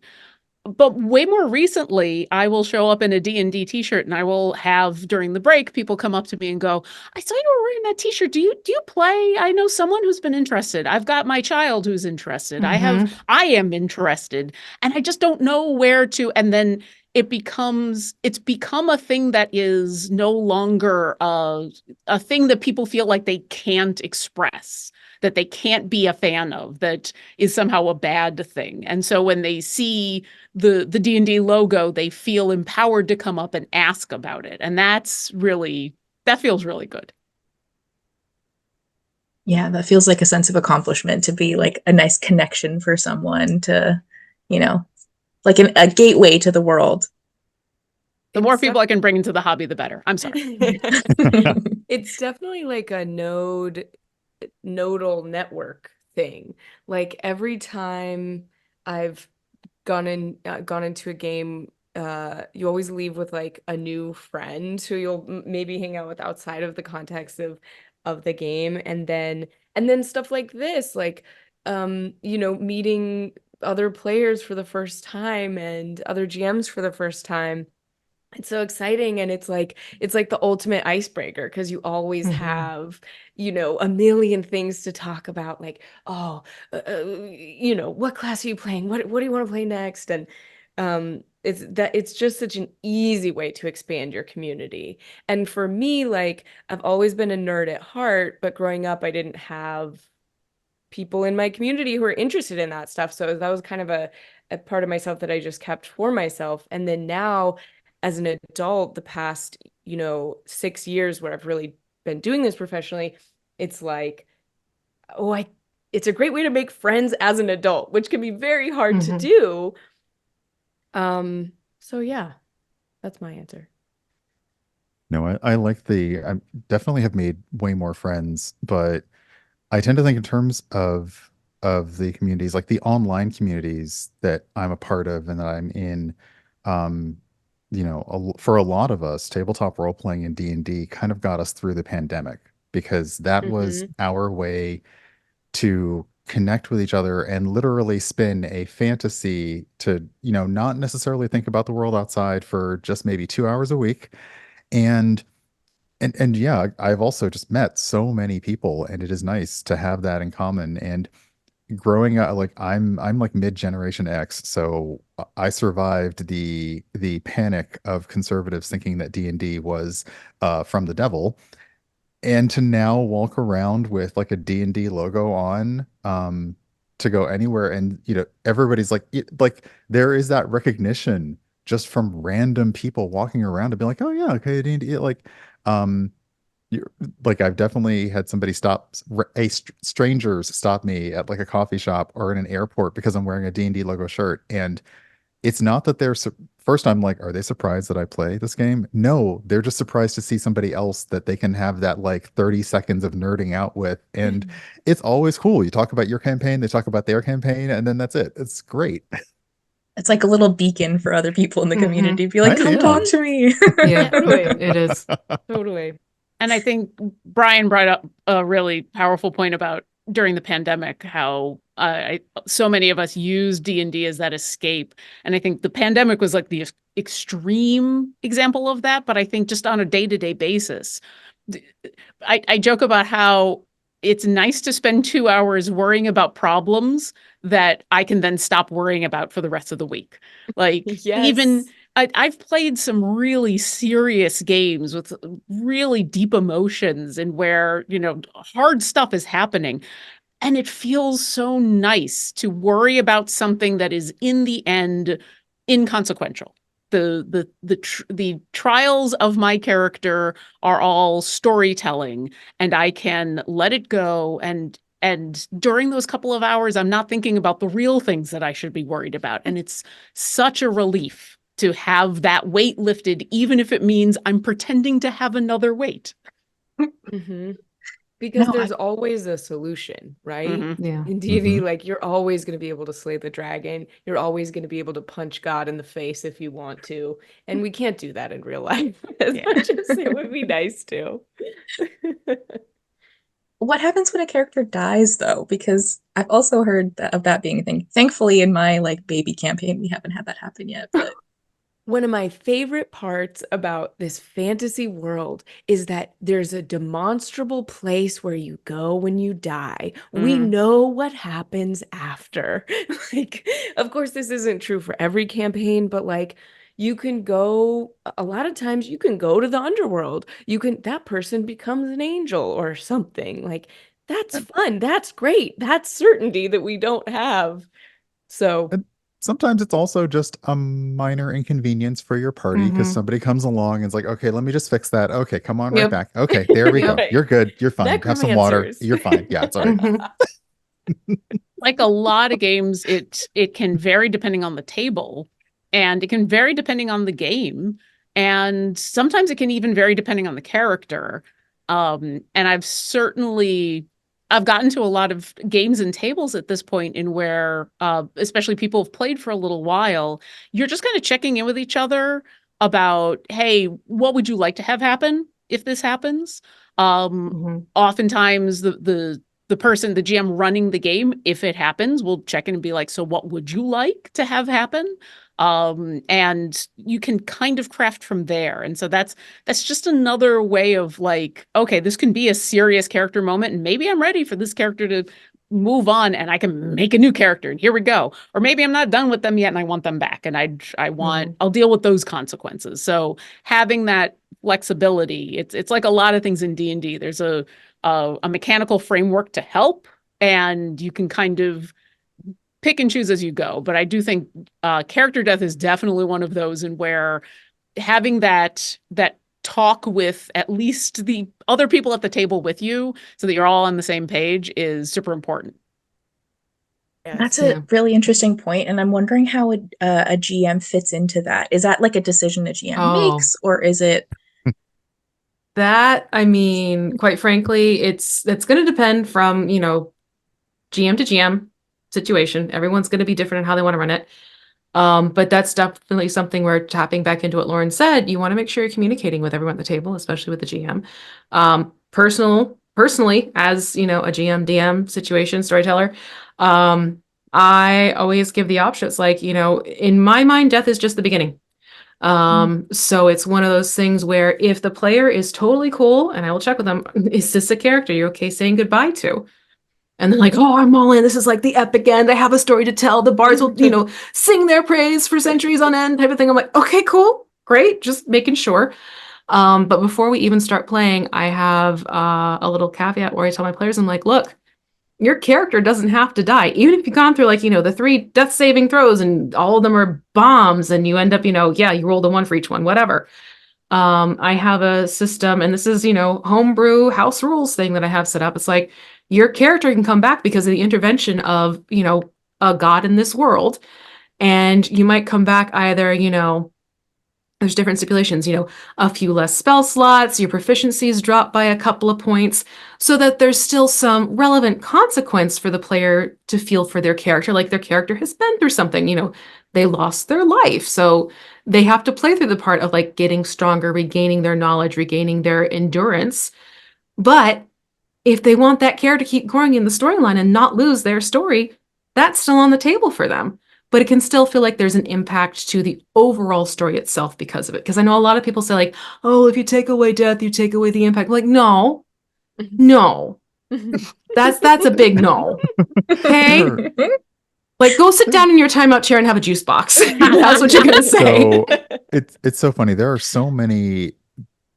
But way more recently, I will show up in a D&D t-shirt and I will have during the break people come up to me and go, "I saw you were wearing that t-shirt. Do you play? I know someone who's been interested. I've got my child who's interested. I am interested, and I just don't know where to." And then it's become a thing that is no longer a thing that people feel like they can't express, that they can't be a fan of, that is somehow a bad thing. And so when they see the D&D logo, they feel empowered to come up and ask about it. And that feels really good. Yeah, that feels like a sense of accomplishment, to be like a nice connection for someone to, like a gateway to the world. The more people I can bring into the hobby, the better. I'm sorry. It's definitely like a nodal network thing. Like every time I've gone into a game, you always leave with like a new friend who you'll maybe hang out with outside of the context of the game, and then stuff like this, like meeting other players for the first time and other GMs for the first time. It's so exciting, and it's like the ultimate icebreaker, because you always have, a million things to talk about, like, oh, what class are you playing? What do you want to play next? And it's just such an easy way to expand your community. And for me, like, I've always been a nerd at heart, but growing up, I didn't have people in my community who are interested in that stuff. So that was kind of a part of myself that I just kept for myself. And then now, as an adult, the past, 6 years where I've really been doing this professionally, it's like, it's a great way to make friends as an adult, which can be very hard to do. So yeah, that's my answer. No, I like I definitely have made way more friends, but I tend to think in terms of the communities, like the online communities that I'm a part of and that I'm in. Um, for a lot of us, tabletop role playing and D&D kind of got us through the pandemic because that was Mm-hmm. our way to connect with each other and literally spin a fantasy to, not necessarily think about the world outside for just maybe 2 hours a week. And and yeah, I've also just met so many people, and it is nice to have that in common. And growing up, like I'm like mid-generation X, so I survived the panic of conservatives thinking that D&D was from the devil, and to now walk around with like a D&D logo on, to go anywhere, and everybody's like, like there is that recognition just from random people walking around to be like, oh yeah, okay, D&D, like. Um, you like I've definitely had somebody strangers stop me at like a coffee shop or in an airport because I'm wearing a D&D logo shirt, and it's not that first I'm like, are they surprised that I play this game? No, they're just surprised to see somebody else that they can have that like 30 seconds of nerding out with, and it's always cool. You talk about your campaign, they talk about their campaign, and then that's it. It's great. It's like a little beacon for other people in the Hmm. community. Be like, Hey, come talk yeah. to me. Yeah, Totally. it is. Totally. And I think Brian brought up a really powerful point about during the pandemic, how so many of us use D&D as that escape. And I think the pandemic was like the extreme example of that. But I think just on a day-to-day basis, I joke about how it's nice to spend 2 hours worrying about problems that I can then stop worrying about for the rest of the week. Like even Yes. I've played some really serious games with really deep emotions and where, hard stuff is happening. And it feels so nice to worry about something that is in the end inconsequential. The trials of my character are all storytelling, and I can let it go. And during those couple of hours, I'm not thinking about the real things that I should be worried about. And it's such a relief to have that weight lifted, even if it means I'm pretending to have another weight. Mm-hmm. Because No, there's always a solution, right? Mhm. Yeah. In D&D, like you're always going to be able to slay the dragon. You're always going to be able to punch God in the face if you want to. And we can't do that in real life as Yeah. much as it would be nice to. what happens when a character dies though? Because I've also heard of that being a thing. Thankfully, in my like baby campaign, we haven't had that happen yet. But One of my favorite parts about this fantasy world is that there's a demonstrable place where you go when you die. We Mhm. know what happens after. Like, of course, this isn't true for every campaign, but like, you can go, a lot of times you can go to the underworld. That person becomes an angel or something. Like, that's And, fun. That's great. That's certainty that we don't have. So, and sometimes it's also just a minor inconvenience for your party because Hmm. somebody comes along and is like, okay, let me just fix that. Okay, come on right Yep. back. Okay, there we Yep. go. right. You're good. You're fine. Have some water. Necromancers. You're fine. Yeah, it's all right. Hmm. Like a lot of games, it can vary depending on the table, and it can vary depending on the game, and sometimes it can even vary depending on the character. And I've gotten to a lot of games and tables at this point in where, especially people have played for a little while, you're just kind of checking in with each other about, hey, what would you like to have happen if this happens? Hmm. Oftentimes the person, the GM running the game, if it happens, will check in and be like, so what would you like to have happen? And you can kind of craft from there. And so that's just another way of like, okay, this can be a serious character moment, and maybe I'm ready for this character to move on and I can make a new character and here we go. Or maybe I'm not done with them yet and I want them back and I'll deal with those consequences. So having that flexibility, it's like a lot of things in D&D. There's a mechanical framework to help, and you can kind of pick and choose as you go. But I do think character death is definitely one of those, and where having that talk with at least the other people at the table with you, so that you're all on the same page, is super important. That's Yes. a Yeah. really interesting point, and I'm wondering how a GM fits into that. Is that like a decision a GM Oh, makes, or is it? that, I mean, quite frankly, it's going to depend from, GM to GM situation. Everyone's going to be different in how they want to run it. But that's definitely something where, tapping back into what Lauren said, you want to make sure you're communicating with everyone at the table, especially with the GM. Personally, as a GM, DM situation, storyteller, I always give the options. Like, in my mind, death is just the beginning. So it's one of those things where, if the player is totally cool, and I will check with them, is this a character you're okay saying goodbye to? And they're like, oh, I'm all in. This is like the epic end. I have a story to tell. The bards will, sing their praise for centuries on end, type of thing. I'm like, okay, cool, great. Just making sure. But before we even start playing, I have a little caveat where I tell my players, I'm like, look, your character doesn't have to die. Even if you've gone through, like, the 3 death saving throws and all of them are bombs, and you end up, yeah, you roll the 1 for each one, whatever. I have a system, and this is, homebrew house rules thing that I have set up. It's like, your character can come back because of the intervention of, a god in this world. And you might come back either, there's different stipulations, a few less spell slots, your proficiencies drop by a couple of points, so that there's still some relevant consequence for the player to feel for their character. Like, their character has been through something, they lost their life. So they have to play through the part of, like, getting stronger, regaining their knowledge, regaining their endurance. But if they want that character to keep growing in the storyline and not lose their story, that's still on the table for them. But it can still feel like there's an impact to the overall story itself because of it. Because I know a lot of people say, like, oh, if you take away death, you take away the impact. I'm like, no, that's a big no. Okay? Like, go sit down in your timeout chair and have a juice box. That's what you're gonna say. So it's so funny. There are so many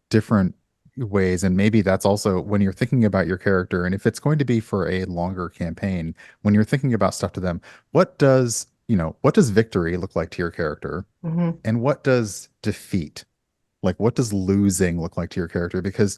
different ways, and maybe that's also when you're thinking about your character, and if it's going to be for a longer campaign, when you're thinking about stuff to them, what does victory look like to your character, Mhm. and what does defeat, like, what does losing look like to your character? Because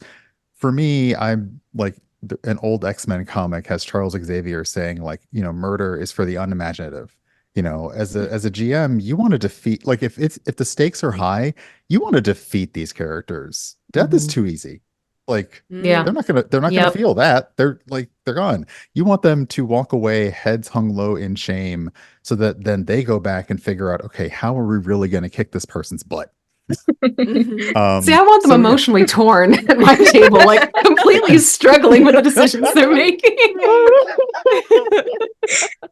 for me, I'm like, an old X-Men comic has Charles Xavier saying, like, murder is for the unimaginative. As a GM, you want to defeat, like, if the stakes are high, you want to defeat these characters. Death is Mhm. too easy. Like, Yeah. they're not gonna Yep. feel that. They're gone. You want them to walk away heads hung low in shame, so that then they go back and figure out, okay, how are we really gonna kick this person's butt? See, I want them So yeah. emotionally torn at my table, like, completely struggling with the decisions they're making.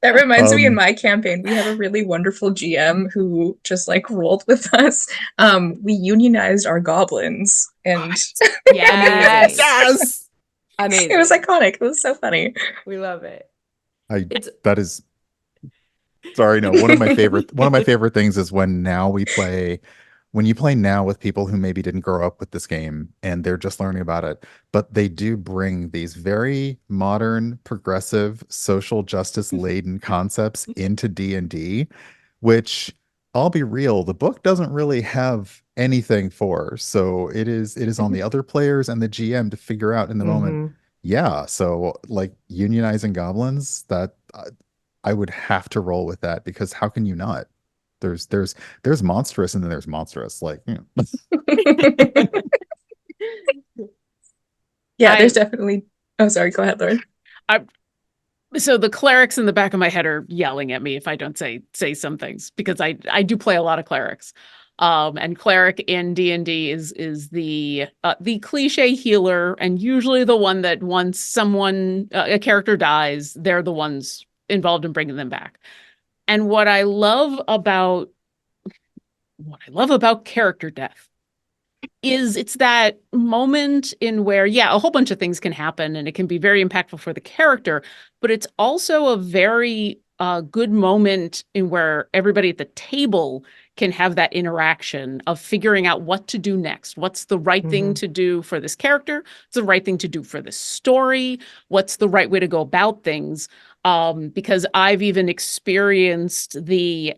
That reminds me, in Um, my campaign, we have a really wonderful GM who just like rolled with us. We unionized our goblins, and Yes. Yes. it was Amazing. iconic. It was so funny. We love it. I It's that is Sorry, no. One of my favorite things is when you play now with people who maybe didn't grow up with this game and they're just learning about it, but they do bring these very modern, progressive, social justice laden concepts into D&D, which, I'll be real, the book doesn't really have anything for. So it is on the other players and the GM to figure out in the moment. Mhm. Yeah, so, like, unionizing goblins, that I would have to roll with that, because how can you not? There's monstrous, and then there's monstrous. Like, Yeah, there's I, definitely. Oh, sorry. Go ahead, Lauren. I so the clerics in the back of my head are yelling at me if I don't say some things, because I do play a lot of clerics. And cleric in D&D is the cliche healer, and usually the one that once someone a character dies, they're the ones involved in bringing them back. And what I love about character death is it's that moment in where, yeah, a whole bunch of things can happen and it can be very impactful for the character, but it's also a very good moment in where everybody at the table can have that interaction of figuring out what to do next. What's the right thing Mhm. to do for this character? What's the right thing to do for this story? What's the right way to go about things? Because I've even experienced the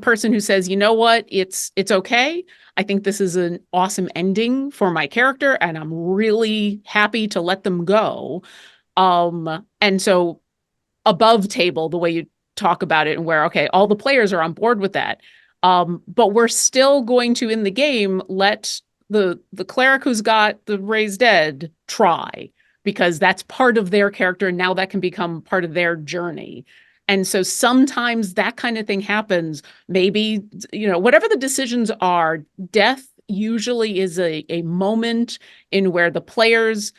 person who says, you know what, it's okay. I think this is an awesome ending for my character, and I'm really happy to let them go. And so above table, the way you talk about it, and where, okay, all the players are on board with that. But we're still going to, in the game, let the cleric who's got the raised dead try, because that's part of their character. And now that can become part of their journey. And so sometimes that kind of thing happens. Maybe, whatever the decisions are, death usually is a moment in where the players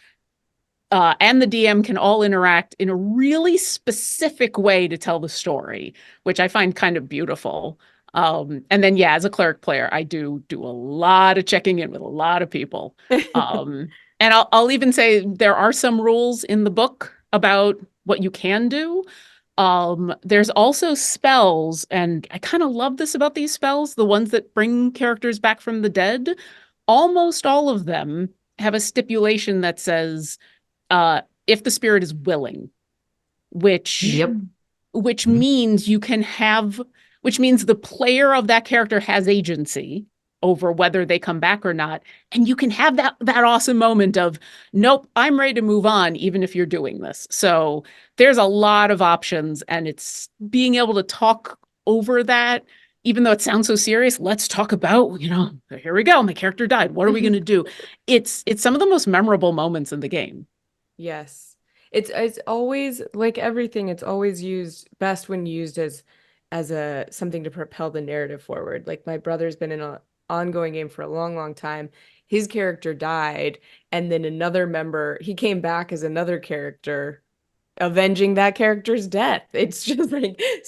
and the DM can all interact in a really specific way to tell the story, which I find kind of beautiful. And then, yeah, as a cleric player, I do a lot of checking in with a lot of people. And I'll even say there are some rules in the book about what you can do. There's also spells, and I kind of love this about these spells, the ones that bring characters back from the dead. Almost all of them have a stipulation that says, if the spirit is willing, which Yep. means which means the player of that character has agency over whether they come back or not. And you can have that awesome moment of, nope, I'm ready to move on, even if you're doing this. So there's a lot of options, and it's being able to talk over that, even though it sounds so serious. Let's talk about, here we go, my character died. What are we going to do? It's some of the most memorable moments in the game. Yes. It's always like everything, it's always used best when used as a something to propel the narrative forward. Like my brother's been in an ongoing game for a long, long time. His character died, and then another member, he came back as another character, avenging that character's death. It's just like it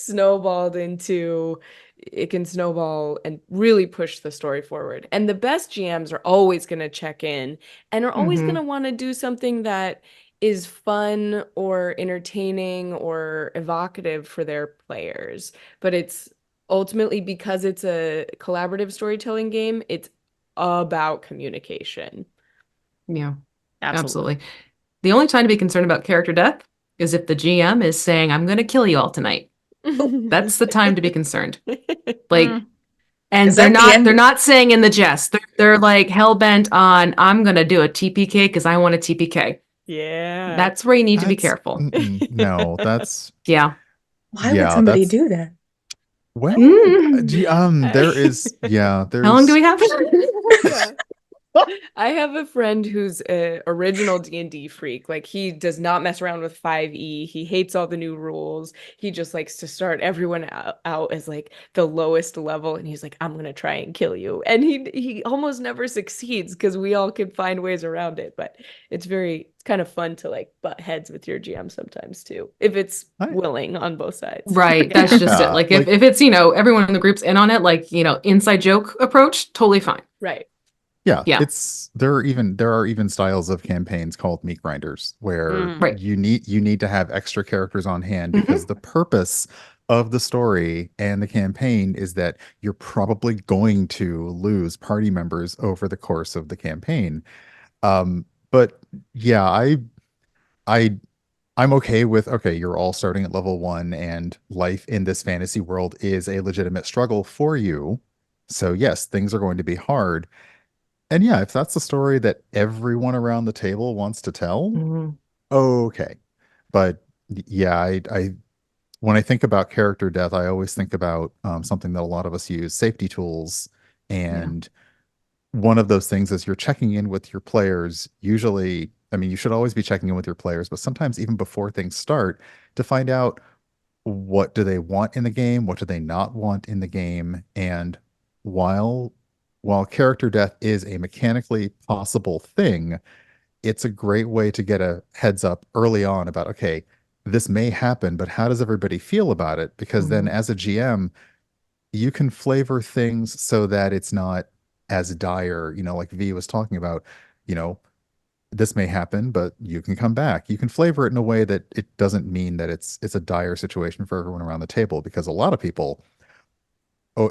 can snowball and really push the story forward. And the best GMs are always going to check in and are always going to want to do something that is fun or entertaining or evocative for their players. But it's ultimately, because it's a collaborative storytelling game, it's about communication. Yeah, Absolutely. absolutely. The only time to be concerned about character death is if the GM is saying, I'm going to kill you all tonight. That's the time to be concerned. Like, and Is that the they're end? not saying in the jest. They're like hell bent on, I'm going to do a TPK because I want a TPK. Yeah. That's where you need to be That's careful. no, that's Yeah. Why would yeah, somebody that's do that? well, Mm. there is How long do we have? Yeah. I have a friend who's an original D&D freak. Like, he does not mess around with 5e. He hates all the new rules. He just likes to start everyone out as like the lowest level, and he's like, I'm gonna try and kill you. And he almost never succeeds because we all can find ways around it. But it's kind of fun to like butt heads with your GM sometimes too, if it's willing on both sides. Right. That's just it. Yeah, Like if it's, everyone in the group's in on it, like, inside joke approach, totally fine. Right. Yeah, Yeah. there are even styles of campaigns called meat grinders where Right. you need to have extra characters on hand because the purpose of the story and the campaign is that you're probably going to lose party members over the course of the campaign. But yeah, I I'm okay with, okay, you're all starting at level 1 and life in this fantasy world is a legitimate struggle for you. So yes, things are going to be hard. And yeah, if that's the story that everyone around the table wants to tell, Mhm. okay. But yeah, I when I think about character death, I always think about something that a lot of us use, safety tools. And one of those things is you're checking in with your players. Usually, I mean, you should always be checking in with your players, but sometimes even before things start to find out what do they want in the game, what do they not want in the game. And while character death is a mechanically possible thing, it's a great way to get a heads up early on about, okay, this may happen, but how does everybody feel about it? Because then as a GM, you can flavor things so that it's not as dire, like V was talking about, you know, this may happen, but you can come back. You can flavor it in a way that it doesn't mean that it's a dire situation for everyone around the table, because a lot of people,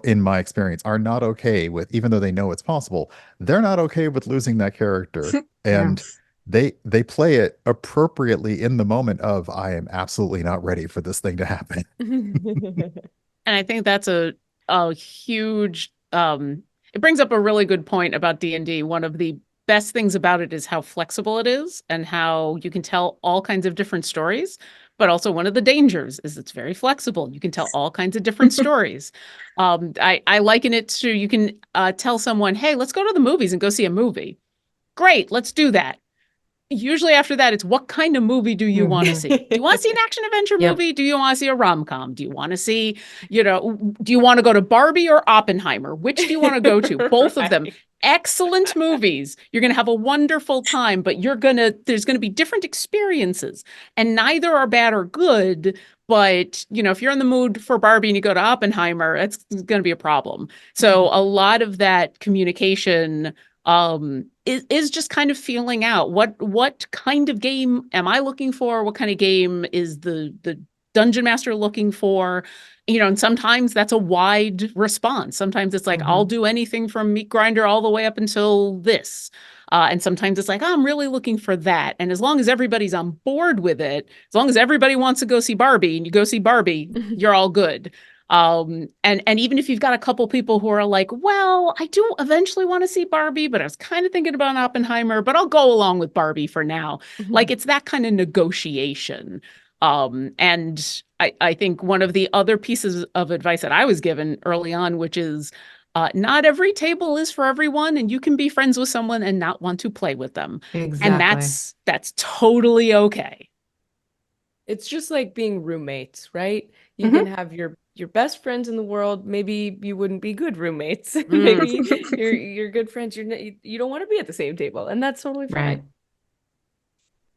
in my experience, are not okay with, even though they know it's possible, they're not okay with losing that character. And they play it appropriately in the moment of, I am absolutely not ready for this thing to happen. And I think that's a huge it brings up a really good point about D&D. One of the best things about it is how flexible it is and how you can tell all kinds of different stories. But also one of the dangers is it's very flexible. You can tell all kinds of different stories. I liken it to, you can tell someone, hey, let's go to the movies and go see a movie. Great, let's do that. Usually after that, it's what kind of movie do you want to see? Do you want to see an action adventure Yep. movie? Do you want to see a rom-com? Do you want to see, do you want to go to Barbie or Oppenheimer? Which do you want to go to? Both of them. Right. Excellent movies. You're going to have a wonderful time, but there's going to be different experiences, and neither are bad or good. But, if you're in the mood for Barbie and you go to Oppenheimer, it's going to be a problem. So a lot of that communication is just kind of feeling out what kind of game am I looking for? What kind of game is the dungeon master looking for? And sometimes that's a wide response. Sometimes it's like, I'll do anything from meat grinder all the way up until this. And sometimes it's like, I'm really looking for that. And as long as everybody's on board with it, as long as everybody wants to go see Barbie and you go see Barbie, you're all good. And even if you've got a couple people who are like, well, I do eventually want to see Barbie, but I was kind of thinking about Oppenheimer, but I'll go along with Barbie for now. Like, it's that kind of negotiation. And I think one of the other pieces of advice that I was given early on, which is not every table is for everyone, and you can be friends with someone and not want to play with them. Exactly. And that's totally okay. It's just like being roommates, right? You can have your best friends in the world. Maybe you wouldn't be good roommates. Maybe you're good friends. You don't want to be at the same table, and that's totally fine. Right.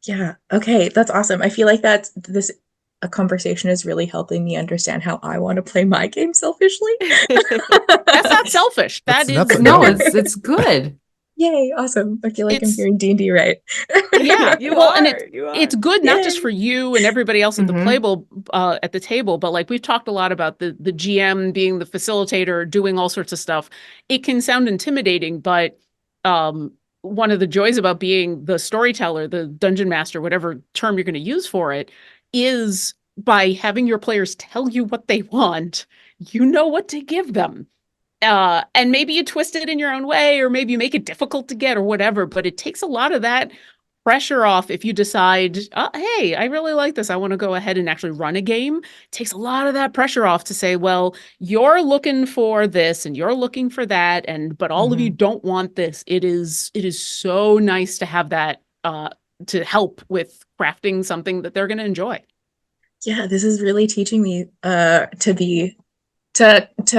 Yeah. Okay. That's awesome. I feel like a conversation is really helping me understand how I want to play my game selfishly. That's not selfish. That's No, it's good. Yay. Awesome. I feel like I'm It's- hearing D&D right. Yeah, You well, are. and You are. it's good not just Yay. for you and everybody else at the Mhm. at the table, but like we've talked a lot about the GM being the facilitator, doing all sorts of stuff. It can sound intimidating, but one of the joys about being the storyteller, the dungeon master, whatever term you're going to use for it, is by having your players tell you what they want, you know what to give them. And maybe you twist it in your own way, or maybe you make it difficult to get or whatever, but it takes a lot of that pressure off if you decide, hey, I really like this. I want to go ahead and actually run a game. It takes a lot of that pressure off to say, well, you're looking for this and you're looking for that, but all of you don't want this. It is so nice to have that to help with crafting something that they're going to enjoy. Yeah, this is really teaching me to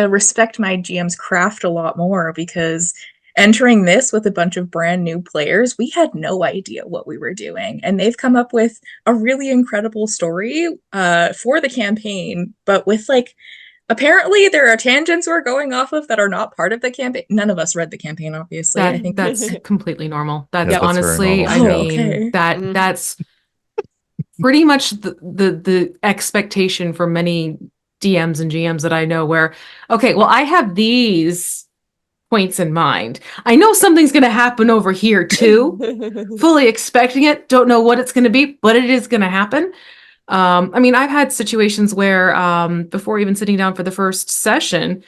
respect my GM's craft a lot more, because entering this with a bunch of brand new players, we had no idea what we were doing, and they've come up with a really incredible story for the campaign, but with apparently there are tangents we're going off of that are not part of the campaign. None of us read the campaign, obviously. I think That's completely normal. That's Yeah, that's very honestly, normal. I Oh, mean, okay. that's pretty much the expectation for many DMs and GMs that I know, where, okay, well, I have these points in mind. I know something's going to happen over here too. Fully expecting it. Don't know what it's going to be, but it is going to happen. I mean, I've had situations where before even sitting down for the first session,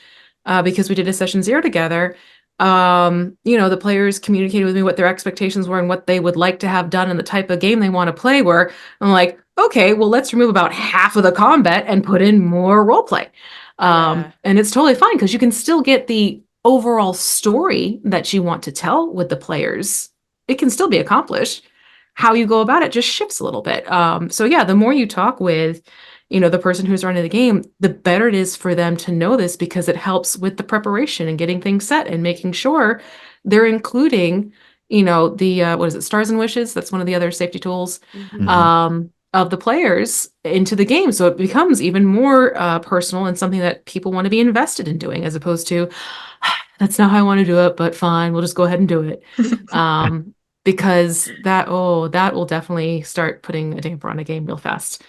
because we did a session 0 together, the players communicated with me what their expectations were and what they would like to have done and the type of game they want to play, where I'm like, okay, well, let's remove about half of the combat and put in more role play. Yeah. And it's totally fine, because you can still get the overall story that you want to tell with the players. It can still be accomplished. How you go about it just shifts a little bit. So yeah, the more you talk with, the person who's running the game, the better it is for them to know this, because it helps with the preparation and getting things set and making sure they're including, the what is it, stars and wishes? That's one of the other safety tools of the players into the game. So it becomes even more personal and something that people want to be invested in doing, as opposed to, that's not how I want to do it, but fine, we'll just go ahead and do it. Because that will definitely start putting a damper on a game real fast.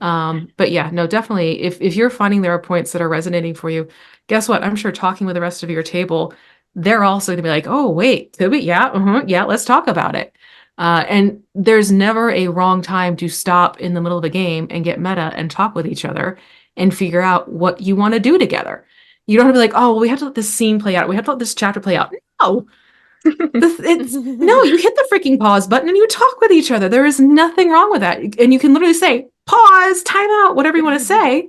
But yeah, no, definitely. If you're finding there are points that are resonating for you, guess what? I'm sure talking with the rest of your table, they're also gonna be like, oh, wait, could we? Yeah, yeah, let's talk about it. And there's never a wrong time to stop in the middle of a game and get meta and talk with each other and figure out what you want to do together. You don't have to be like, oh, well, we have to let this scene play out. We have to let this chapter play out. No. No, you hit the freaking pause button and you talk with each other. There is nothing wrong with that. And you can literally say, pause, time out, whatever you want to say.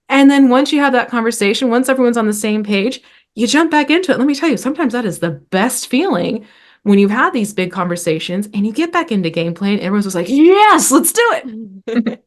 And then once you have that conversation, once everyone's on the same page, you jump back into it. Let me tell you, sometimes that is the best feeling when you've had these big conversations and you get back into gameplay and everyone's just like, yes, let's do it.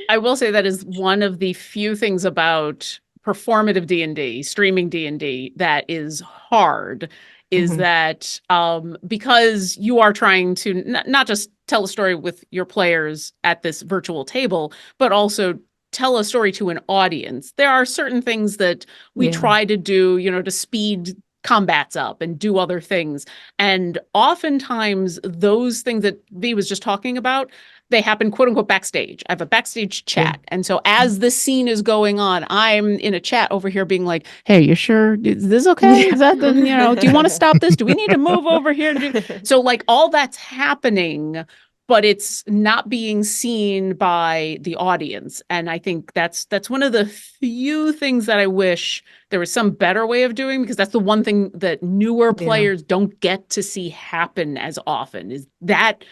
I will say that is one of the few things about performative D&D, streaming D&D, that is hard, is Mhm. that because you are trying to not just tell a story with your players at this virtual table, but also tell a story to an audience. There are certain things that we Yeah. try to do, to speed combats up and do other things. And oftentimes those things that V was just talking about, they happen quote unquote backstage. I have a backstage chat. And so as this scene is going on, I'm in a chat over here being like, hey, you sure? Is this okay? Is that do you want to stop this? Do we need to move over here to do? So like all that's happening, but it's not being seen by the audience. And I think that's one of the few things that I wish there was some better way of doing, because that's the one thing that newer players don't get to see happen as often, is that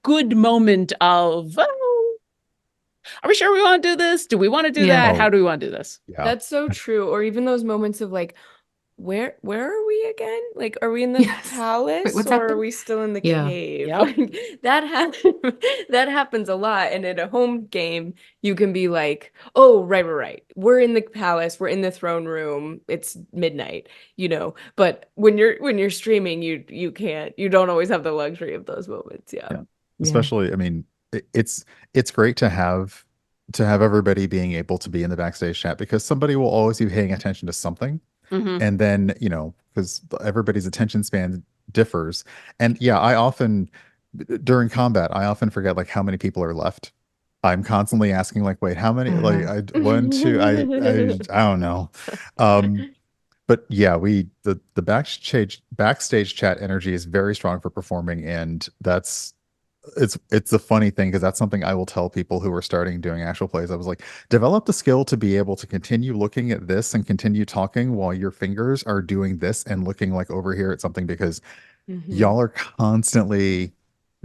good moment of, oh, are we sure we want to do this? Do we want to do that? Oh, How do we want to do this? yeah. That's so true. Or even those moments of like, where are we again? Like, are we in the Yes. palace Wait, what's or are happening? we still in the Yeah. cave? Yep. Like, that happens a lot. And in a home game, you can be like, oh, right. We're in the palace, we're in the throne room, it's midnight, But when you're streaming, you can't, you don't always have the luxury of those moments. Yeah. Especially, I mean, it's great to have everybody being able to be in the backstage chat, because somebody will always be paying attention to something. Mhm. And then, because everybody's attention span differs. And yeah, I often, during combat, I often forget like how many people are left. I'm constantly asking like, wait, how many? Like, one, two, I don't know. But yeah, the backstage chat energy is very strong for performing, and it's a funny thing, because that's something I will tell people who are starting doing actual plays. I was like, develop the skill to be able to continue looking at this and continue talking while your fingers are doing this and looking like over here at something, because y'all are constantly,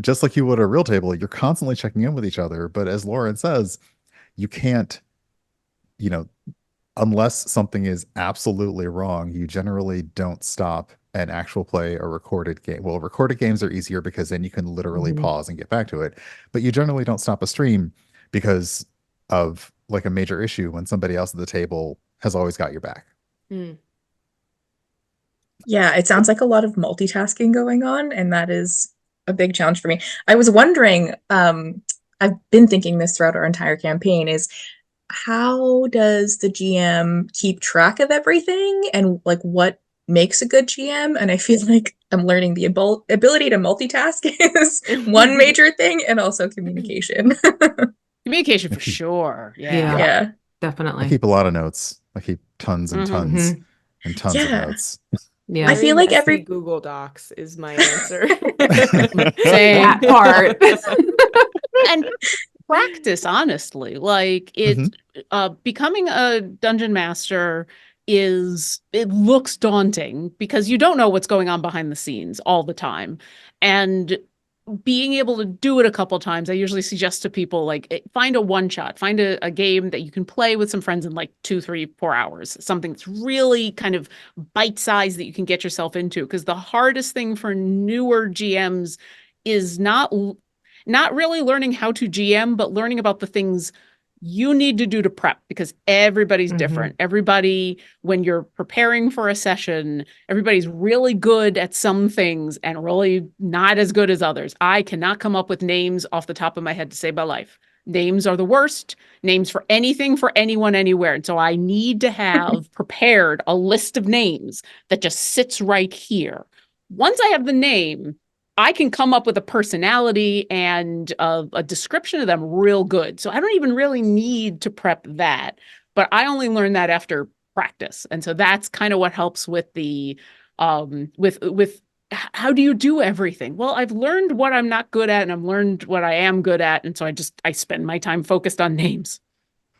just like you would at a real table, you're constantly checking in with each other. But as Lauren says, you can't, you know, unless something is absolutely wrong, you generally don't stop an actual play or recorded game. Well, recorded games are easier because then you can literally pause and get back to it. But you generally don't stop a stream because of like a major issue when somebody else at the table has always got your back. Yeah, it sounds like a lot of multitasking going on, and that is a big challenge for me. I was wondering, I've been thinking this throughout our entire campaign, is how does the GM keep track of everything, and like what makes a good GM? And I feel like I'm learning the ability to multitask is one major thing, and also communication. Communication I for keep, sure. Yeah. Yeah. Yeah. I Definitely. keep a lot of notes. I keep tons and tons Mhm. and tons of Yeah. notes. Yeah. I Very feel like messy Google Docs is my answer. Same. That part. And practice, honestly, like it, becoming a dungeon master it looks daunting because you don't know what's going on behind the scenes all the time. And being able to do it a couple times, I usually suggest to people, like, find a one shot, find a game that you can play with some friends in like 2, 3, 4 hours, something that's really kind of bite sized that you can get yourself into. Because the hardest thing for newer GMs is not really learning how to GM, but learning about the things you need to do to prep, because everybody's different. Everybody, when you're preparing for a session, everybody's really good at some things and really not as good as others. I cannot come up with names off the top of my head to save my life. Names are the worst. Names for anything, for anyone, anywhere. And so I need to have prepared a list of names that just sits right here. Once I have the name, I can come up with a personality and a description of them real good. So I don't even really need to prep that, but I only learned that after practice. And so that's kind of what helps with the with how do you do everything? Well, I've learned what I'm not good at and I've learned what I am good at. And so I spend my time focused on names.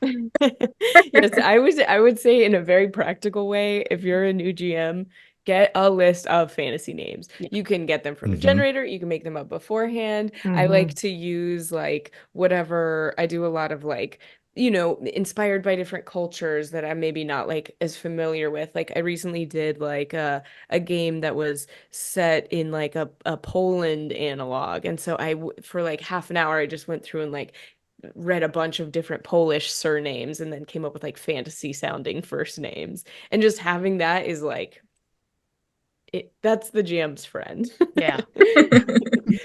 Yes, I would say in a very practical way, if you're a new GM, get a list of fantasy names. Yeah. You can get them from a Mhm. generator, you can make them up beforehand. I like to use like whatever, I do a lot of like, inspired by different cultures that I'm maybe not like as familiar with. Like I recently did like a game that was set in like a Poland analog. And so for like half an hour, I just went through and like read a bunch of different Polish surnames and then came up with like fantasy sounding first names. And just having that is like that's the GM's friend. Yeah.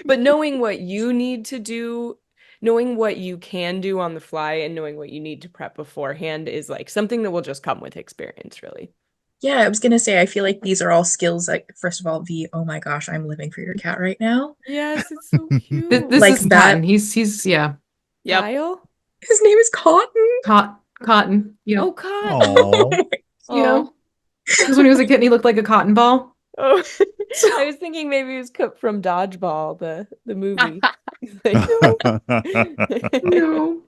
But knowing what you need to do, knowing what you can do on the fly and knowing what you need to prep beforehand is like something that will just come with experience, really. Yeah, I was gonna say, I feel like these are all skills like, first of all, oh my gosh, I'm living for your cat right now. Yes, it's so This Like is that. Cotton. He's yeah. Yep. Kyle? His name is Cotton. Cotton. Yeah. Oh, Cotton. Aw. Yeah. Oh. Because when he was a kid, he looked like a cotton ball. Oh, I was thinking maybe it was cut from Dodgeball, the movie. Like, No.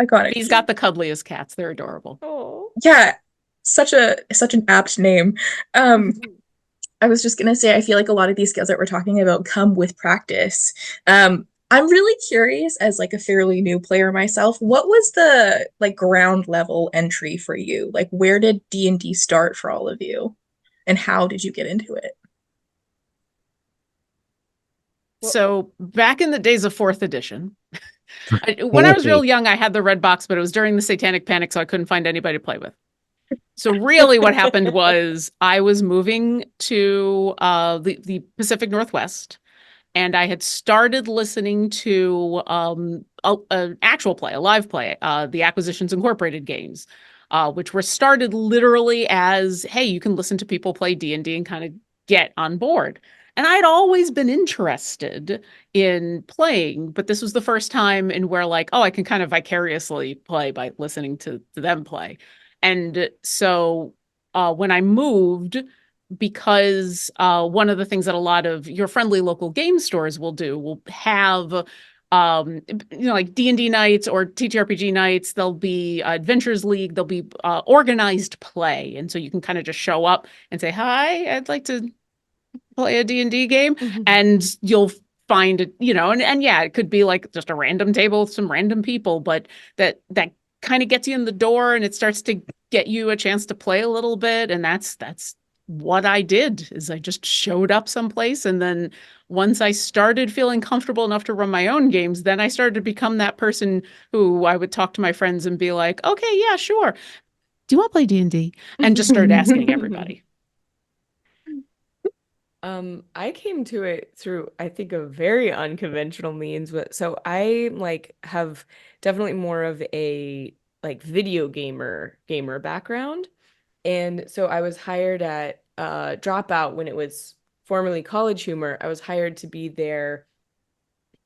Iconic. He's got the cuddliest cats. They're adorable. oh. Yeah, such an apt name. I was just gonna say, I feel like a lot of these skills that we're talking about come with practice. I'm really curious, as like a fairly new player myself, what was the like ground level entry for you? Like, where did D&D start for all of you, and how did you get into it? So back in the days of fourth edition, when I was real young, I had the red box, but it was during the Satanic Panic, so I couldn't find anybody to play with. So really what happened was I was moving to the Pacific Northwest, and I had started listening to an actual play, a live play, the Acquisitions Incorporated games, which were started literally as, hey, you can listen to people play D&D and kind of get on board. And I'd always been interested in playing, but this was the first time in where like, oh, I can kind of vicariously play by listening to them play. And so when I moved, because one of the things that a lot of your friendly local game stores will have like D&D nights or TTRPG nights. There'll be Adventures League, there'll be organized play, and so you can kind of just show up and say, hi, I'd like to play a D&D game, and you'll find it, and yeah, it could be like just a random table with some random people, but that kind of gets you in the door, and it starts to get you a chance to play a little bit. And that's what I did, is I just showed up someplace. And then once I started feeling comfortable enough to run my own games, then I started to become that person who I would talk to my friends and be like, okay, yeah, sure. Do you want to play D&D? And just started asking everybody. I came to it through, I think, a very unconventional means, but so I like have definitely more of a like video gamer background. And so I was hired at Dropout when it was formerly College Humor. I was hired to be their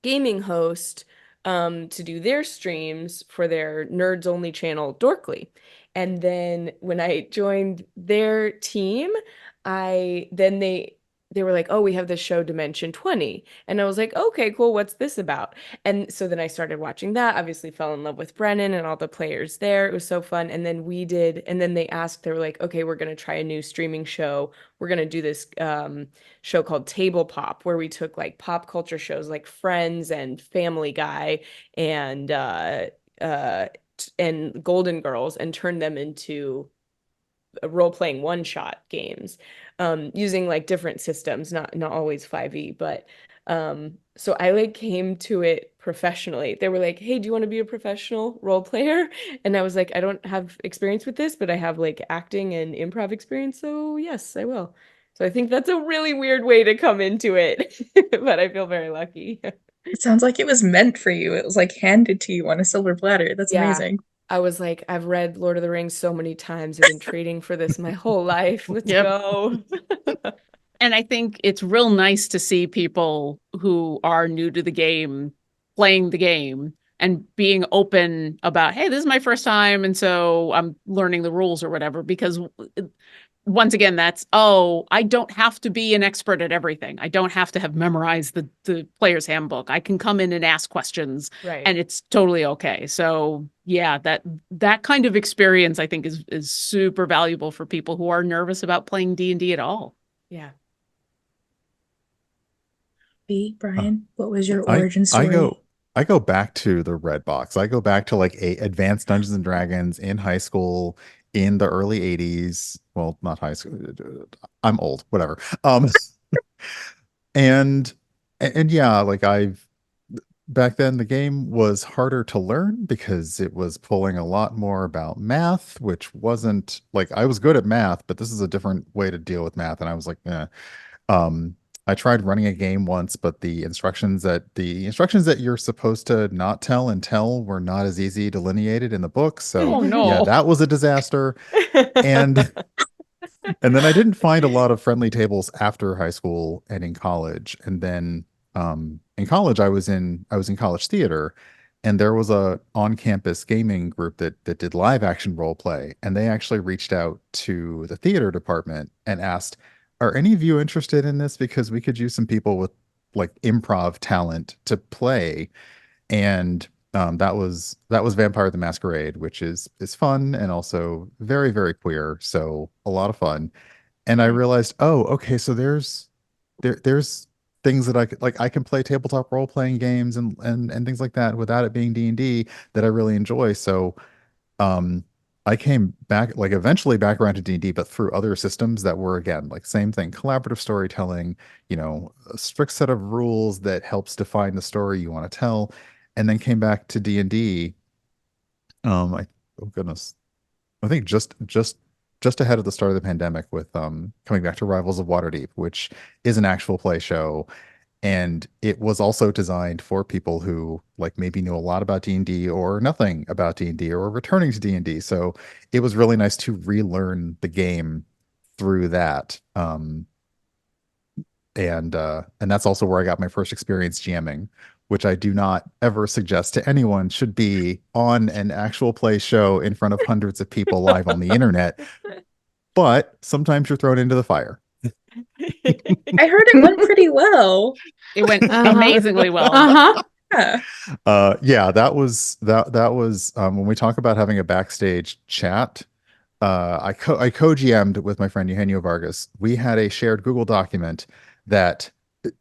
gaming host to do their streams for their nerds only channel, Dorkly. And then when I joined their team, they were like, oh, we have this show Dimension 20. And I was like, okay, cool. What's this about? And so then I started watching that, obviously fell in love with Brennan and all the players there. It was so fun. And then they asked, they were like, okay, we're going to try a new streaming show. We're going to do this show called Tabletop, where we took like pop culture shows like Friends and Family Guy and Golden Girls and turned them into role-playing one-shot games using like different systems, not always 5e, but so I like came to it professionally. They were like, hey, do you want to be a professional role player? And I was like, I don't have experience with this, but I have like acting and improv experience, so yes, I will. So I think that's a really weird way to come into it, but I feel very lucky. It sounds like it was meant for you. It was like handed to you on a silver platter. That's Yeah. amazing. I was like, I've read Lord of the Rings so many times. I've been trading for this my whole life. Let's Yep. go. And I think it's real nice to see people who are new to the game playing the game and being open about, hey, this is my first time, and so I'm learning the rules or whatever. Because once again, that's, oh, I don't have to be an expert at everything. I don't have to have memorized the player's handbook. I can come in and ask questions, Right. and it's totally okay. So yeah, that kind of experience I think is super valuable for people who are nervous about playing D&D at all. Yeah. B, Uh, Brian, what was your I origin I story? go I go back to the red box. I go back to like a advanced Dungeons and Dragons in high school in the early 80s. Well, not high school. I'm old, whatever. And and yeah, like I've back then the game was harder to learn because it was pulling a lot more about math, which wasn't like I was good at math, but this is a different way to deal with math. And I was like, eh. Um, I tried running a game once, but the instructions that you're supposed to not tell and tell were not as easy delineated in the book. So Oh yeah, no. that was a disaster. And and then I didn't find a lot of friendly tables after high school and in college. And then in college, I was in college theater, and there was a on-campus gaming group that did live action role play, and they actually reached out to the theater department and asked, "Are any of you interested in this? Because we could use some people with like improv talent to play." And that was Vampire the Masquerade, which is fun and also very, very queer, so a lot of fun. And I Nice. realized, oh, okay, so there's things that I could like I can play tabletop role playing games and things like that without it being D&D that I really enjoy. So um I came back like eventually back around to D&D, but through other systems that were again like same thing, collaborative storytelling, a strict set of rules that helps define the story you want to tell, and then came back to D&D. Oh goodness, I think just ahead of the start of the pandemic with coming back to Rivals of Waterdeep, which is an actual play show, and it was also designed for people who like maybe knew a lot about D&D or nothing about D&D or were returning to D&D. So it was really nice to relearn the game through that. And that's also where I got my first experience GMing, which I do not ever suggest to anyone should be on an actual play show in front of hundreds of people live on the internet. But sometimes you're thrown into the fire. I heard it went pretty well. It went Uh-huh. amazingly well. Uh-huh. Yeah. Yeah, that was when we talk about having a backstage chat. I co-GM'd with my friend Eugenio Vargas. We had a shared Google document that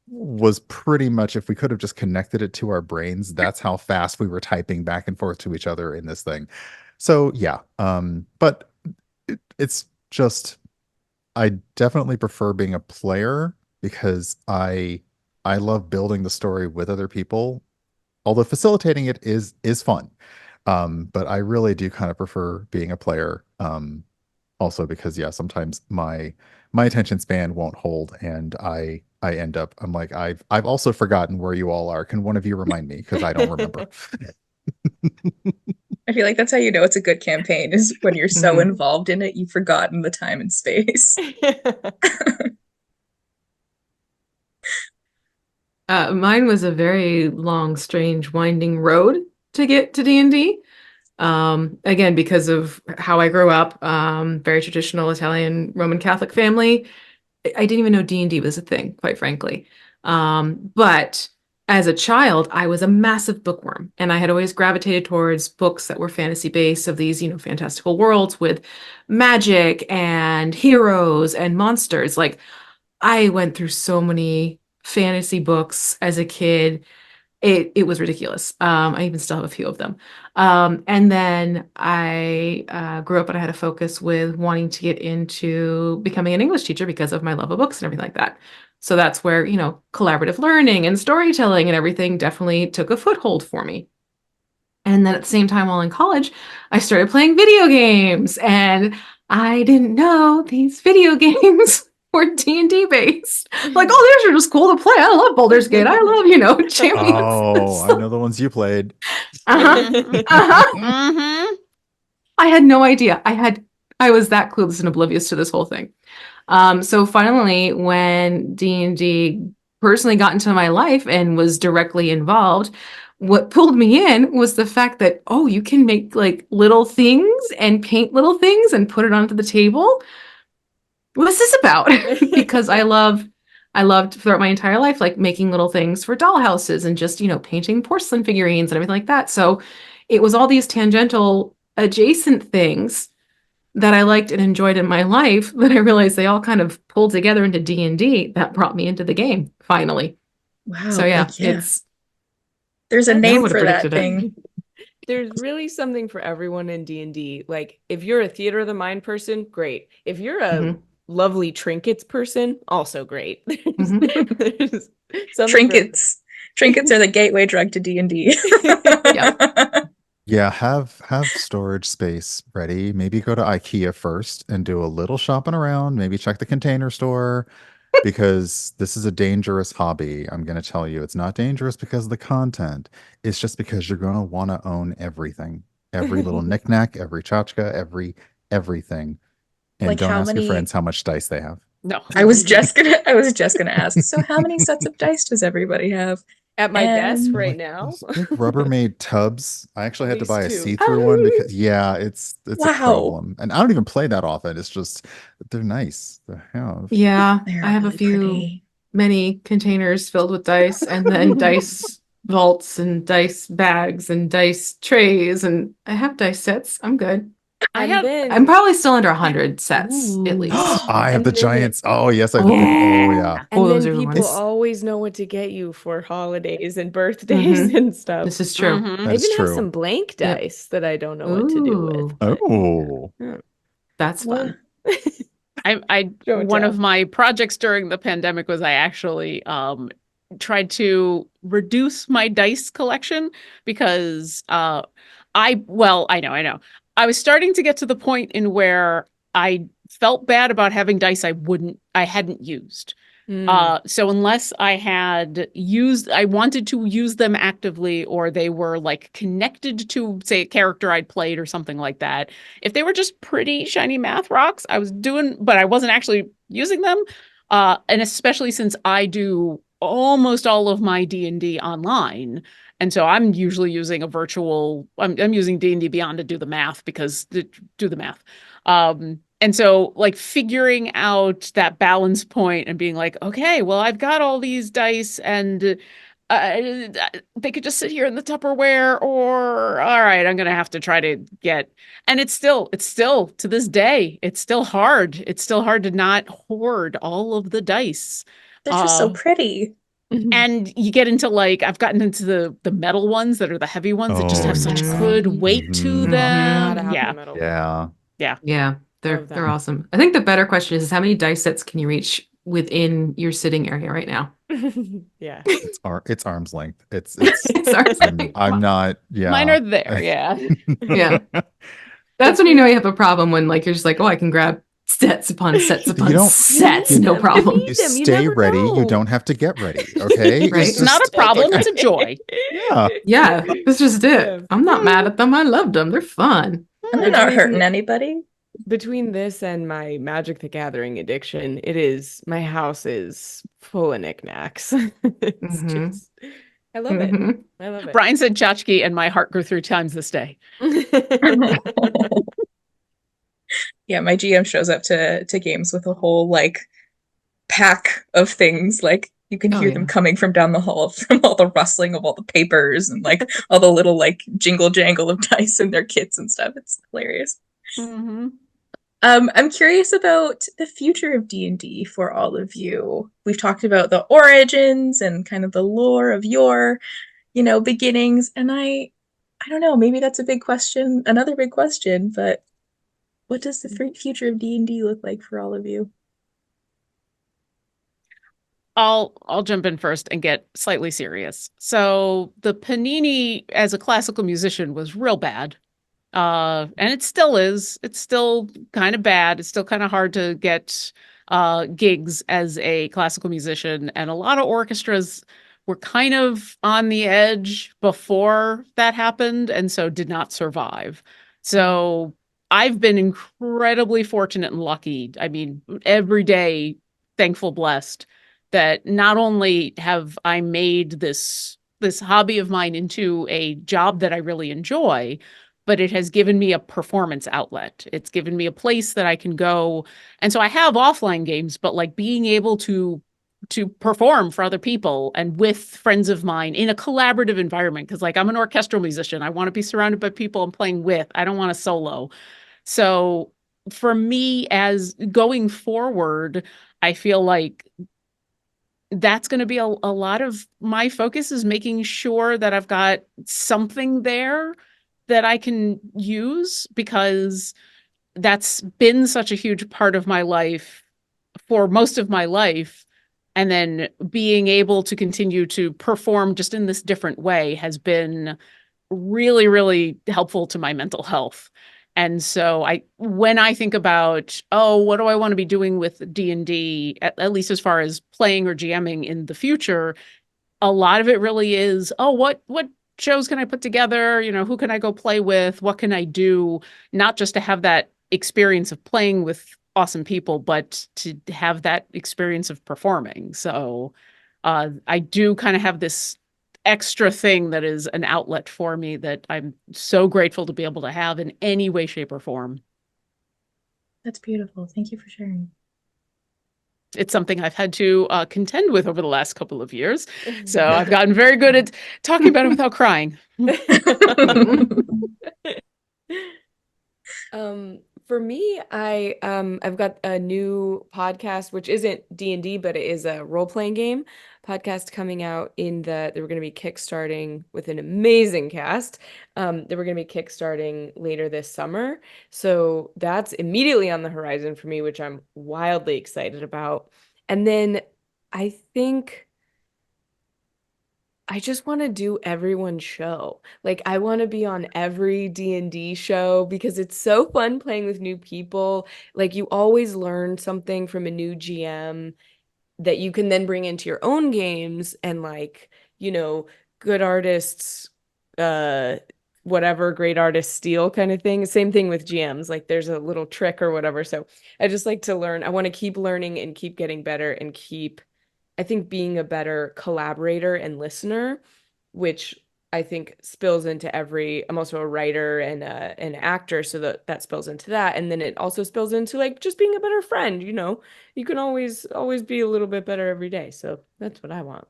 was pretty much if we could have just connected it to our brains, that's how fast we were typing back and forth to each other in this thing. So yeah, but it's just I definitely prefer being a player because I love building the story with other people, although facilitating it is fun. But I really do kind of prefer being a player. Also because yeah, sometimes my attention span won't hold, and I end up I'm like I've also forgotten where you all are. Can one of you remind me? Because I don't remember. I feel like that's how you know it's a good campaign is when you're so Mhm. involved in it, you've forgotten the time and space. Mine was a very long, strange, winding road to get to D&D. Again, because of how I grew up, very traditional Italian Roman Catholic family. I didn't even know D&D was a thing, quite frankly. But as a child, I was a massive bookworm, and I had always gravitated towards books that were fantasy based of these, fantastical worlds with magic and heroes and monsters. Like I went through so many fantasy books as a kid. It was ridiculous. I even still have a few of them. And then I grew up and I had a focus with wanting to get into becoming an English teacher because of my love of books and everything like that. So that's where, collaborative learning and storytelling and everything definitely took a foothold for me. And then at the same time, while in college, I started playing video games, and I didn't know these video games were D&D based. Like, oh, these are just cool to play. I love Baldur's Gate. I love, champions. Oh, I know the ones you played. Uh-huh. Uh-huh. Mm-hmm. I had no idea. I was that clueless and oblivious to this whole thing. So finally, when D&D personally got into my life and was directly involved, what pulled me in was the fact that, oh, you can make like little things and paint little things and put it onto the table. What's this about? Because I loved throughout my entire life, like making little things for doll houses and just, painting porcelain figurines and everything like that. So it was all these tangential adjacent things that I liked and enjoyed in my life that I realized they all kind of pulled together into D&D that brought me into the game finally. Wow. So yeah, Like, yeah. it's There's a That's- no one name would have for that predicted it. thing. There's really something for everyone in D&D. Like, if you're a theater of the mind person, great. If you're a Mhm. lovely trinkets person, also great. Mhm. There's something Trinkets. Trinkets are the gateway drug to D&D. Yeah, have storage space ready. Maybe go to IKEA first and do a little shopping around. Maybe check the Container Store because this is a dangerous hobby. I'm going to tell you, it's not dangerous because of the content. It's just because you're going to want to own everything, every little knickknack, every tchotchke, everything, and Like, don't how ask your many? friends how much dice they have. No. I was just gonna ask. So, how many sets of dice does everybody have? At my desk And right Like now. those big Rubbermaid tubs. I actually At had to least buy a 2. see-through one because yeah, it's a wow, problem. And I don't even play that often. It's just they're nice to have. Yeah, they're I have a really few pretty. many containers filled with dice and then dice vaults and dice bags and dice trays and I have dice sets. I'm good. I And have I'm then probably still under 100 sets at Ooh. least. I have And the then- giants. Oh yes, I have the big. Oh yeah. Oh, and those then are the people ones. always know what to get you for holidays and birthdays Mhm. and stuff. This is true. Mhm. I That is even have true. some blank Yep. dice that I don't know what to do with. Ooh, but- Oh. that's What? fun. I Show and one tell. of my projects during the pandemic was I actually tried to reduce my dice collection because I know. I was starting to get to the point in where I felt bad about having dice I hadn't used. So unless I wanted to use them actively or they were like connected to, say, a character I'd played or something like that. If they were just pretty shiny math rocks, but I wasn't actually using them. And especially since I do almost all of my D&D online. And so I'm usually using I'm using D&D Beyond to do the math do the math. And so like figuring out that balance point and being like, okay, well, I've got all these dice and they could just sit here in the Tupperware or all right, I'm going to have to try to and it's still to this day, it's still hard. It's still hard to not hoard all of the dice. They're just so pretty. And you get into like I've gotten into the metal ones that are the heavy ones that just Oh have such yeah. good weight to Mhm. them. Gotta have Yeah. the metal. Yeah. Yeah, they're Love they're that. awesome. I think the better question is how many dice sets can you reach within your sitting area right now? Yeah. It's arm's length. It's It's ours. I'm not yeah. Mine are there, yeah. Yeah. That's when you know you have a problem when like you're just like, oh, I can grab sets upon sets You upon don't- sets, you no need problem. You them, you stay never ready. You know. don't have to get ready. Okay. Right. It's not a problem, it's a joy. Yeah. Yeah, that's just it. Yeah. I'm not mad at them. I loved them. They're fun. And they're not Between- hurting anybody. Between this and my Magic the Gathering addiction, my house is full of knickknacks. It's Mhm. just, I love it. Mhm. I love it. Brian said tchotchke and my heart grew 3 times this day. Yeah, my GM shows up to games with a whole like pack of things. Like you can Oh, hear yeah. them coming from down the hall from all the rustling of all the papers and like all the little like jingle jangle of dice in their kits and stuff. It's hilarious. I'm curious about the future of D&D for all of you. We've talked about the origins and kind of the lore of your, beginnings, and I don't know, maybe that's a big question, another big question, but what does the future of D&D look like for all of you? I'll jump in first and get slightly serious. So the Panini as a classical musician was real bad. And it still is. It's still kind of bad. It's still kind of hard to get gigs as a classical musician. And a lot of orchestras were kind of on the edge before that happened and so did not survive. So I've been incredibly fortunate and lucky. I mean, every day, thankful, blessed that not only have I made this hobby of mine into a job that I really enjoy, but it has given me a performance outlet. It's given me a place that I can go. And so I have offline games, but like being able to perform for other people and with friends of mine in a collaborative environment, because like I'm an orchestral musician. I want to be surrounded by people I'm playing with. I don't want to solo. So for me, as going forward, I feel like that's going to be a lot of my focus is making sure that I've got something there that I can use, because that's been such a huge part of my life for most of my life. And then being able to continue to perform just in this different way has been really, really helpful to my mental health. And so when I think about, oh, what do I want to be doing with D&D, at least as far as playing or GMing in the future, a lot of it really is, oh, what shows can I put together? Who can I go play with? What can I do? Not just to have that experience of playing with awesome people, but to have that experience of performing. So I do kind of have this extra thing that is an outlet for me that I'm so grateful to be able to have in any way, shape, or form. That's beautiful. Thank you for sharing. It's something I've had to contend with over the last couple of years. So I've gotten very good at talking about it without crying. For me, I've got a new podcast, which isn't D&D, but it is a role-playing game podcast coming out that we're going to be kickstarting with an amazing cast. That we're going to be kickstarting later this summer. So that's immediately on the horizon for me, which I'm wildly excited about. And then I think I just want to do everyone's show. Like I want to be on every D&D show because it's so fun playing with new people. Like you always learn something from a new GM that you can then bring into your own games, and like, good artists whatever great artists steal kind of thing. Same thing with GMs. Like there's a little trick or whatever. So I just like to learn. I want to keep learning and keep getting better and keep, I think, being a better collaborator and listener, which I think spills into I'm also a writer and an actor, so that spills into that. And then it also spills into like just being a better friend, You can always be a little bit better every day. So that's what I want.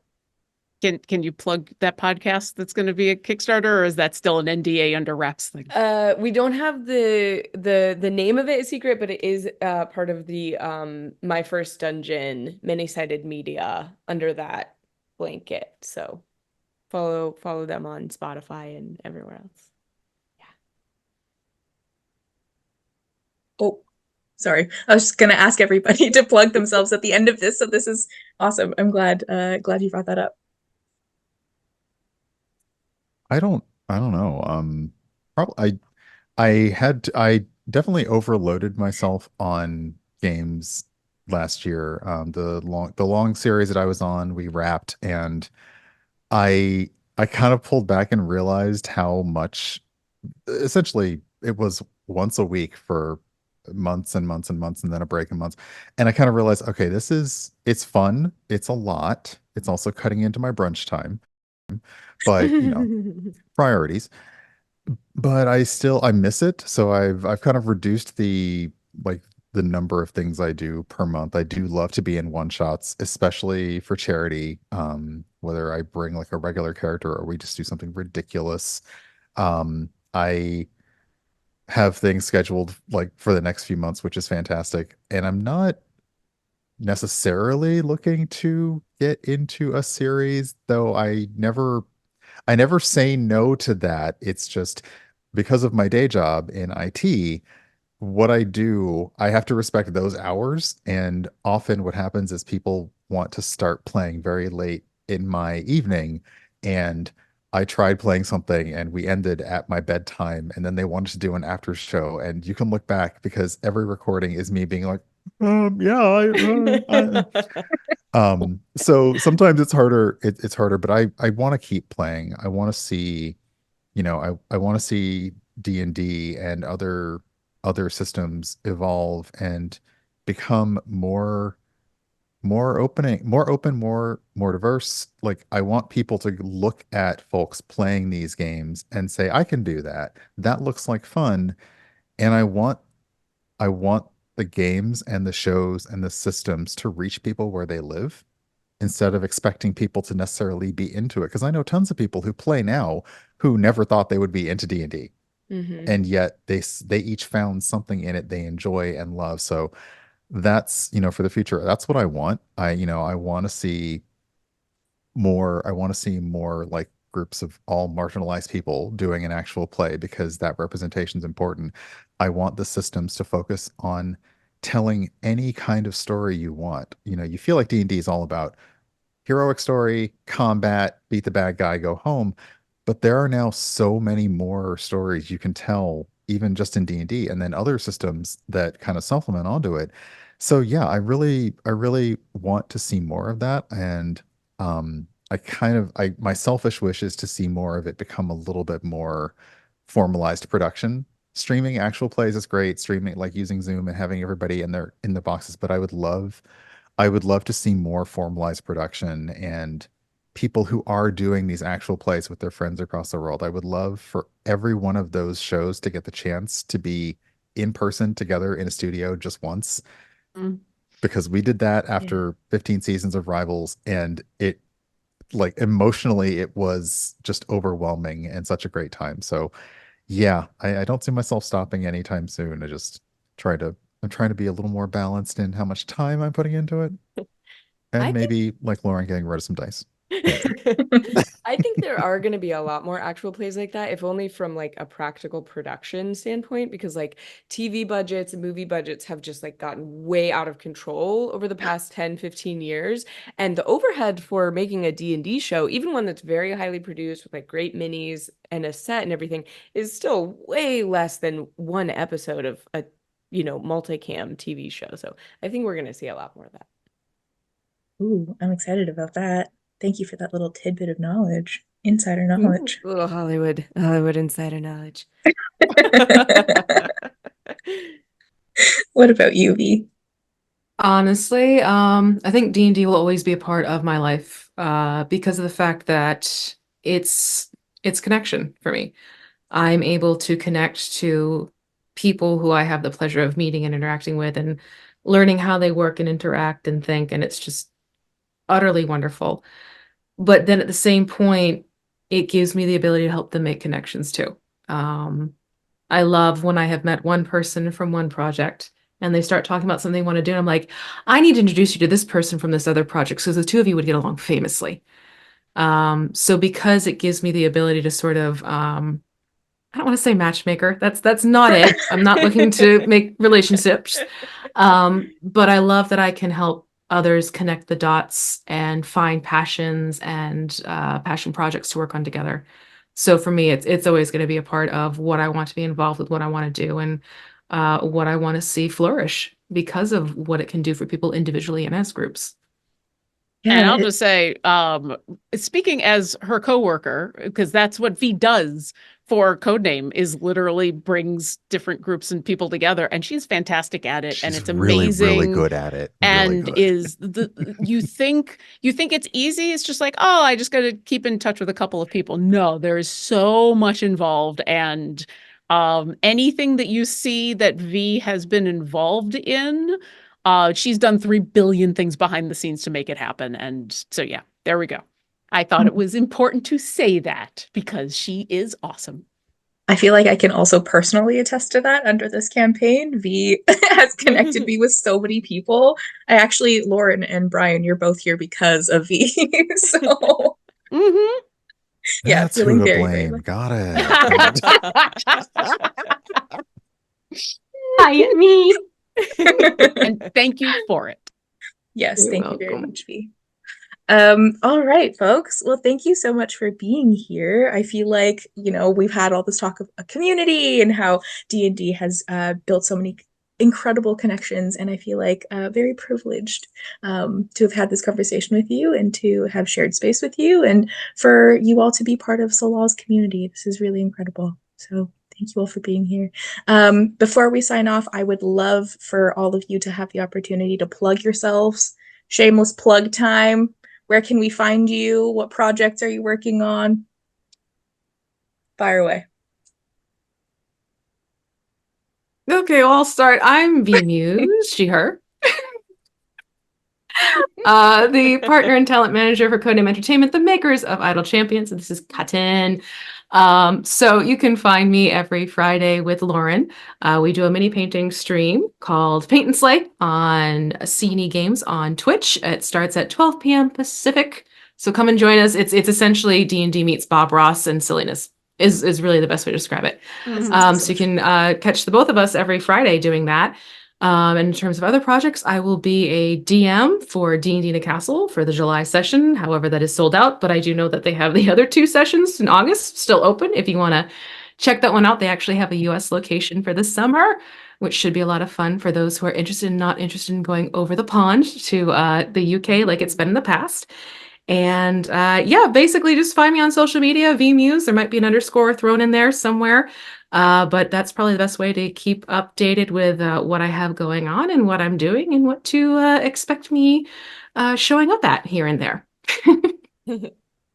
Can you plug that podcast that's going to be a Kickstarter, or is that still an NDA under wraps thing? We don't have the name of it is secret, but it is part of the My First Dungeon many-sided media under that blanket. So follow them on Spotify and everywhere else. Yeah. Oh, sorry. I was just gonna ask everybody to plug themselves at the end of this. So this is awesome. I'm glad you brought that up. I don't know. Probably I definitely overloaded myself on games last year. The long series that I was on, we wrapped, and I kind of pulled back and realized how much essentially it was once a week for months and months and months, and then a break in months. And I kind of realized, okay, it's fun, it's a lot, it's also cutting into my brunch time, but priorities. But I miss it. So I've kind of reduced like the number of things I do per month. I do love to be in one shots, especially for charity. Whether I bring like a regular character or we just do something ridiculous. I have things scheduled like for the next few months, which is fantastic. And I'm not necessarily looking to get into a series, though I never say no to that. It's just because of my day job in IT, what I do, I have to respect those hours. And often what happens is people want to start playing very late in my evening. And I tried playing something and we ended at my bedtime. And then they wanted to do an after show. And you can look back because every recording is me being like, yeah, so sometimes it's harder, but I want to keep playing. I want to see, I want to see D&D and other systems evolve and become more open, more diverse. Like I want people to look at folks playing these games and say, I can do that. That looks like fun. And I want the games and the shows and the systems to reach people where they live instead of expecting people to necessarily be into it. Because I know tons of people who play now who never thought they would be into D&D. and yet they each found something in it they enjoy and love. So that's, for the future, that's what I want. I want to see more. I want to see more like groups of all marginalized people doing an actual play because that representation is important. I want the systems to focus on telling any kind of story you want. You feel like D&D is all about heroic story, combat, beat the bad guy, go home. But there are now so many more stories you can tell, even just in D&D, and then other systems that kind of supplement onto it. So yeah, I really want to see more of that. And my selfish wish is to see more of it become a little bit more formalized production. Streaming actual plays is great, streaming like using Zoom and having everybody in the boxes, but I would love to see more formalized production and people who are doing these actual plays with their friends across the world. I would love for every one of those shows to get the chance to be in person together in a studio just once, Mm. because we did that Yeah. after 15 seasons of Rivals, and it, like, emotionally it was just overwhelming and such a great time. So yeah, I don't see myself stopping anytime soon. Try to I'm trying to be a little more balanced in how much time I'm putting into it. I And think maybe like Lauren getting rid of some dice. Maybe. I think there are going to be a lot more actual plays like that, if only from like a practical production standpoint, because like TV budgets and movie budgets have just like gotten way out of control over the past 10, 15 years. And the overhead for making a D&D show, even one that's very highly produced with like great minis and a set and everything, is still way less than one episode of a, multicam TV show. So I think we're going to see a lot more of that. Ooh, I'm excited about that. Thank you for that little tidbit of knowledge, insider Ooh, knowledge. little Hollywood insider knowledge. What about you, V? Honestly, I think D&D will always be a part of my life, because of the fact that it's connection for me. I'm able to connect to people who I have the pleasure of meeting and interacting with and learning how they work and interact and think, and it's just utterly wonderful. But then at the same point, it gives me the ability to help them make connections too. Um, I love when I have met one person from one project and they start talking about something they want to do. And I'm like, I need to introduce you to this person from this other project so the two of you would get along famously. So because it gives me the ability to sort of, I don't want to say matchmaker. That's not it. I'm not looking to make relationships. But I love that I can help others connect the dots and find passions and passion projects to work on together. So for me, it's always going to be a part of what I want to be involved with, what I want to do, and what I want to see flourish because of what it can do for people individually and as groups. And Yeah, I'll just say, speaking as her coworker, because that's what V does for Codename, is literally brings different groups and people together, and she's fantastic at it, and She's it's really, really amazing. good at it. Really And good. is you think it's easy? It's just like, oh, I just got to keep in touch with a couple of people. No, there is so much involved, and anything that you see that V has been involved in. She's done 3 billion things behind the scenes to make it happen. And so, yeah, there we go. I thought it was important to say that because she is awesome. I feel like I can also personally attest to that under this campaign. V has connected me with so many people. Lauren and Brian, you're both here because of V. So, Mm-hmm. yeah, That's who feeling to very, very blame. lucky. Got it. Hi, me. And thank you for it. Yes, You're thank you very welcome. much, V. All right, folks. Well, thank you so much for being here. I feel like, we've had all this talk of a community and how D&D has built so many incredible connections, and I feel like very privileged to have had this conversation with you and to have shared space with you and for you all to be part of Solal's community. This is really incredible. So thank you all for being here. Before we sign off, I would love for all of you to have the opportunity to plug yourselves. Shameless plug time. Where can we find you? What projects are you working on? Fire away. Okay, well, I'll start. I'm V Muse, she, her. The partner and talent manager for Codename Entertainment, the makers of Idle Champions. And this is Cotton. So you can find me every Friday with Lauren. We do a mini painting stream called Paint and Slay on C&E Games on Twitch. It starts at 12 p.m. Pacific. So come and join us. It's essentially D&D meets Bob Ross and silliness is really the best way to describe it. So you can catch the both of us every Friday doing that. And in terms of other projects, I will be a DM for D&D in a Castle for the July session. However, that is sold out, but I do know that they have the other 2 sessions in August still open. If you want to check that one out, they actually have a US location for the summer, which should be a lot of fun for those who are interested and not interested in going over the pond to the UK like it's been in the past. And yeah, basically just find me on social media, vmuse. There might be an underscore thrown in there somewhere. But that's probably the best way to keep updated with what I have going on and what I'm doing and what to expect me showing up at here and there.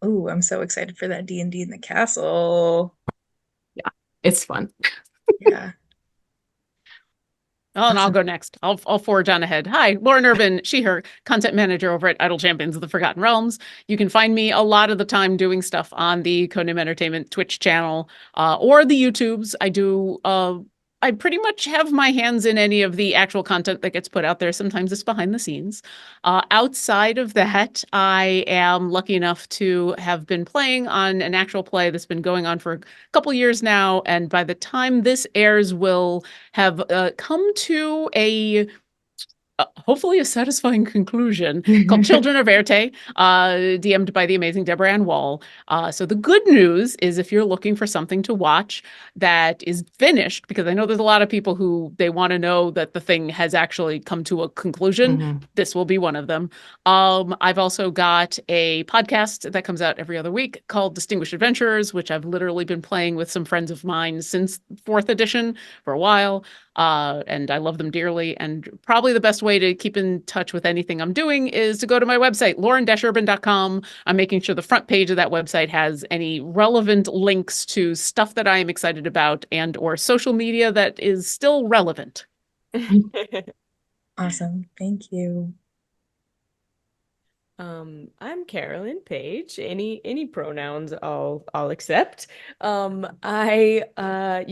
Oh, I'm so excited for that D&D in the castle. Yeah, it's fun. Yeah. Oh, and I'll Awesome. go next. I'll forge on ahead. Hi, Lauren Urban, she, her, content manager over at Idle Champions of the Forgotten Realms. You can find me a lot of the time doing stuff on the Codename Entertainment Twitch channel or the YouTubes. I pretty much have my hands in any of the actual content that gets put out there. Sometimes it's behind the scenes. Outside of that, I am lucky enough to have been playing on an actual play that's been going on for a couple years now. And by the time this airs, will have come to a hopefully a satisfying conclusion called Children of Erte, DM'd by the amazing Deborah Ann Wall. So the good news is if you're looking for something to watch that is finished, because I know there's a lot of people who they want to know that the thing has actually come to a conclusion, this will be one of them. I've also got a podcast that comes out every other week called Distinguished Adventurers, which I've literally been playing with some friends of mine since 4th edition for a while. And I love them dearly. And probably the best way to keep in touch with anything I'm doing is to go to my website, lauren-urban.com. I'm making sure the front page of that website has any relevant links to stuff that I am excited about and or social media that is still relevant. Awesome. Thank you. I'm Carolyn Page. Any pronouns I'll accept. You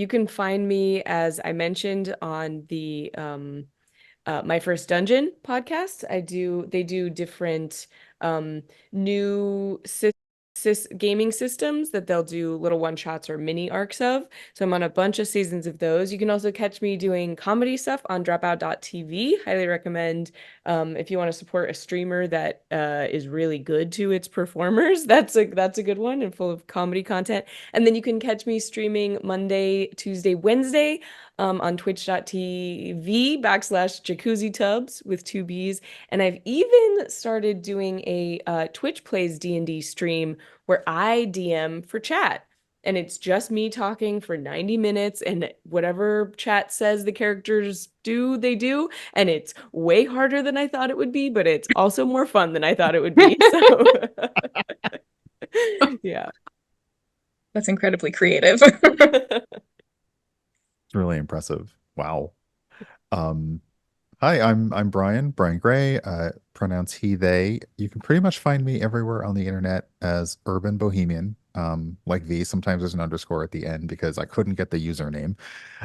can find me, as I mentioned, on the My First Dungeon podcast. They do different new gaming systems that they'll do little one shots or mini arcs of. So I'm on a bunch of seasons of those. You can also catch me doing comedy stuff on dropout.tv. Highly recommend if you want to support a streamer that is really good to its performers. That's a good one and full of comedy content. And then you can catch me streaming Monday, Tuesday, Wednesday on twitch.tv/jacuzzi tubs with 2 B's. And I've even started doing a Twitch Plays D&D stream where I DM for chat. And it's just me talking for 90 minutes and whatever chat says the characters do, they do. And it's way harder than I thought it would be, but it's also more fun than I thought it would be. So yeah. That's incredibly creative. Really impressive. Wow. Hi, I'm Brian Gray, pronounce he, they. You can pretty much find me everywhere on the internet as Urban Bohemian. Like V, sometimes there's an underscore at the end because I couldn't get the username.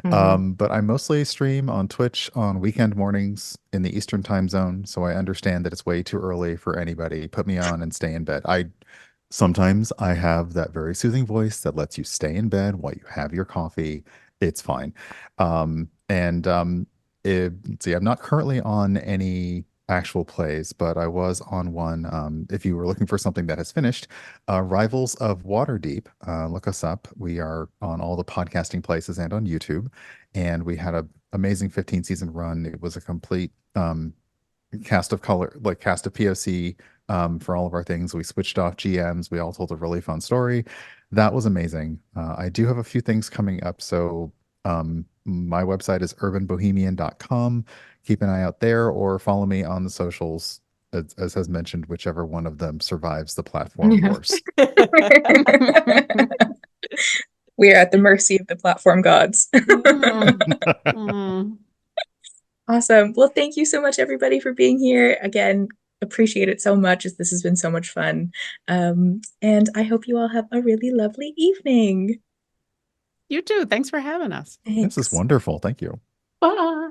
But I mostly stream on Twitch on weekend mornings in the Eastern time zone, so I understand that it's way too early for anybody. Put me on and stay in bed. Sometimes I have that very soothing voice that lets you stay in bed while you have your coffee. It's fine. Let's see, I'm not currently on any actual plays, but I was on one. If you were looking for something that has finished, Rivals of Waterdeep, look us up. We are on all the podcasting places and on YouTube, and we had an amazing 15 season run. It was a complete cast of POC for all of our things. We switched off GMs. We all told a really fun story. That was amazing. I do have a few things coming up, so my website is urbanbohemian.com. Keep an eye out there or follow me on the socials, as has mentioned, whichever one of them survives the platform wars. We are at the mercy of the platform gods. Awesome. Well, thank you so much, everybody, for being here. Again, appreciate it so much, as this has been so much fun. And I hope you all have a really lovely evening. You too. Thanks for having us. This is Thanks. wonderful. Thank you. Bye.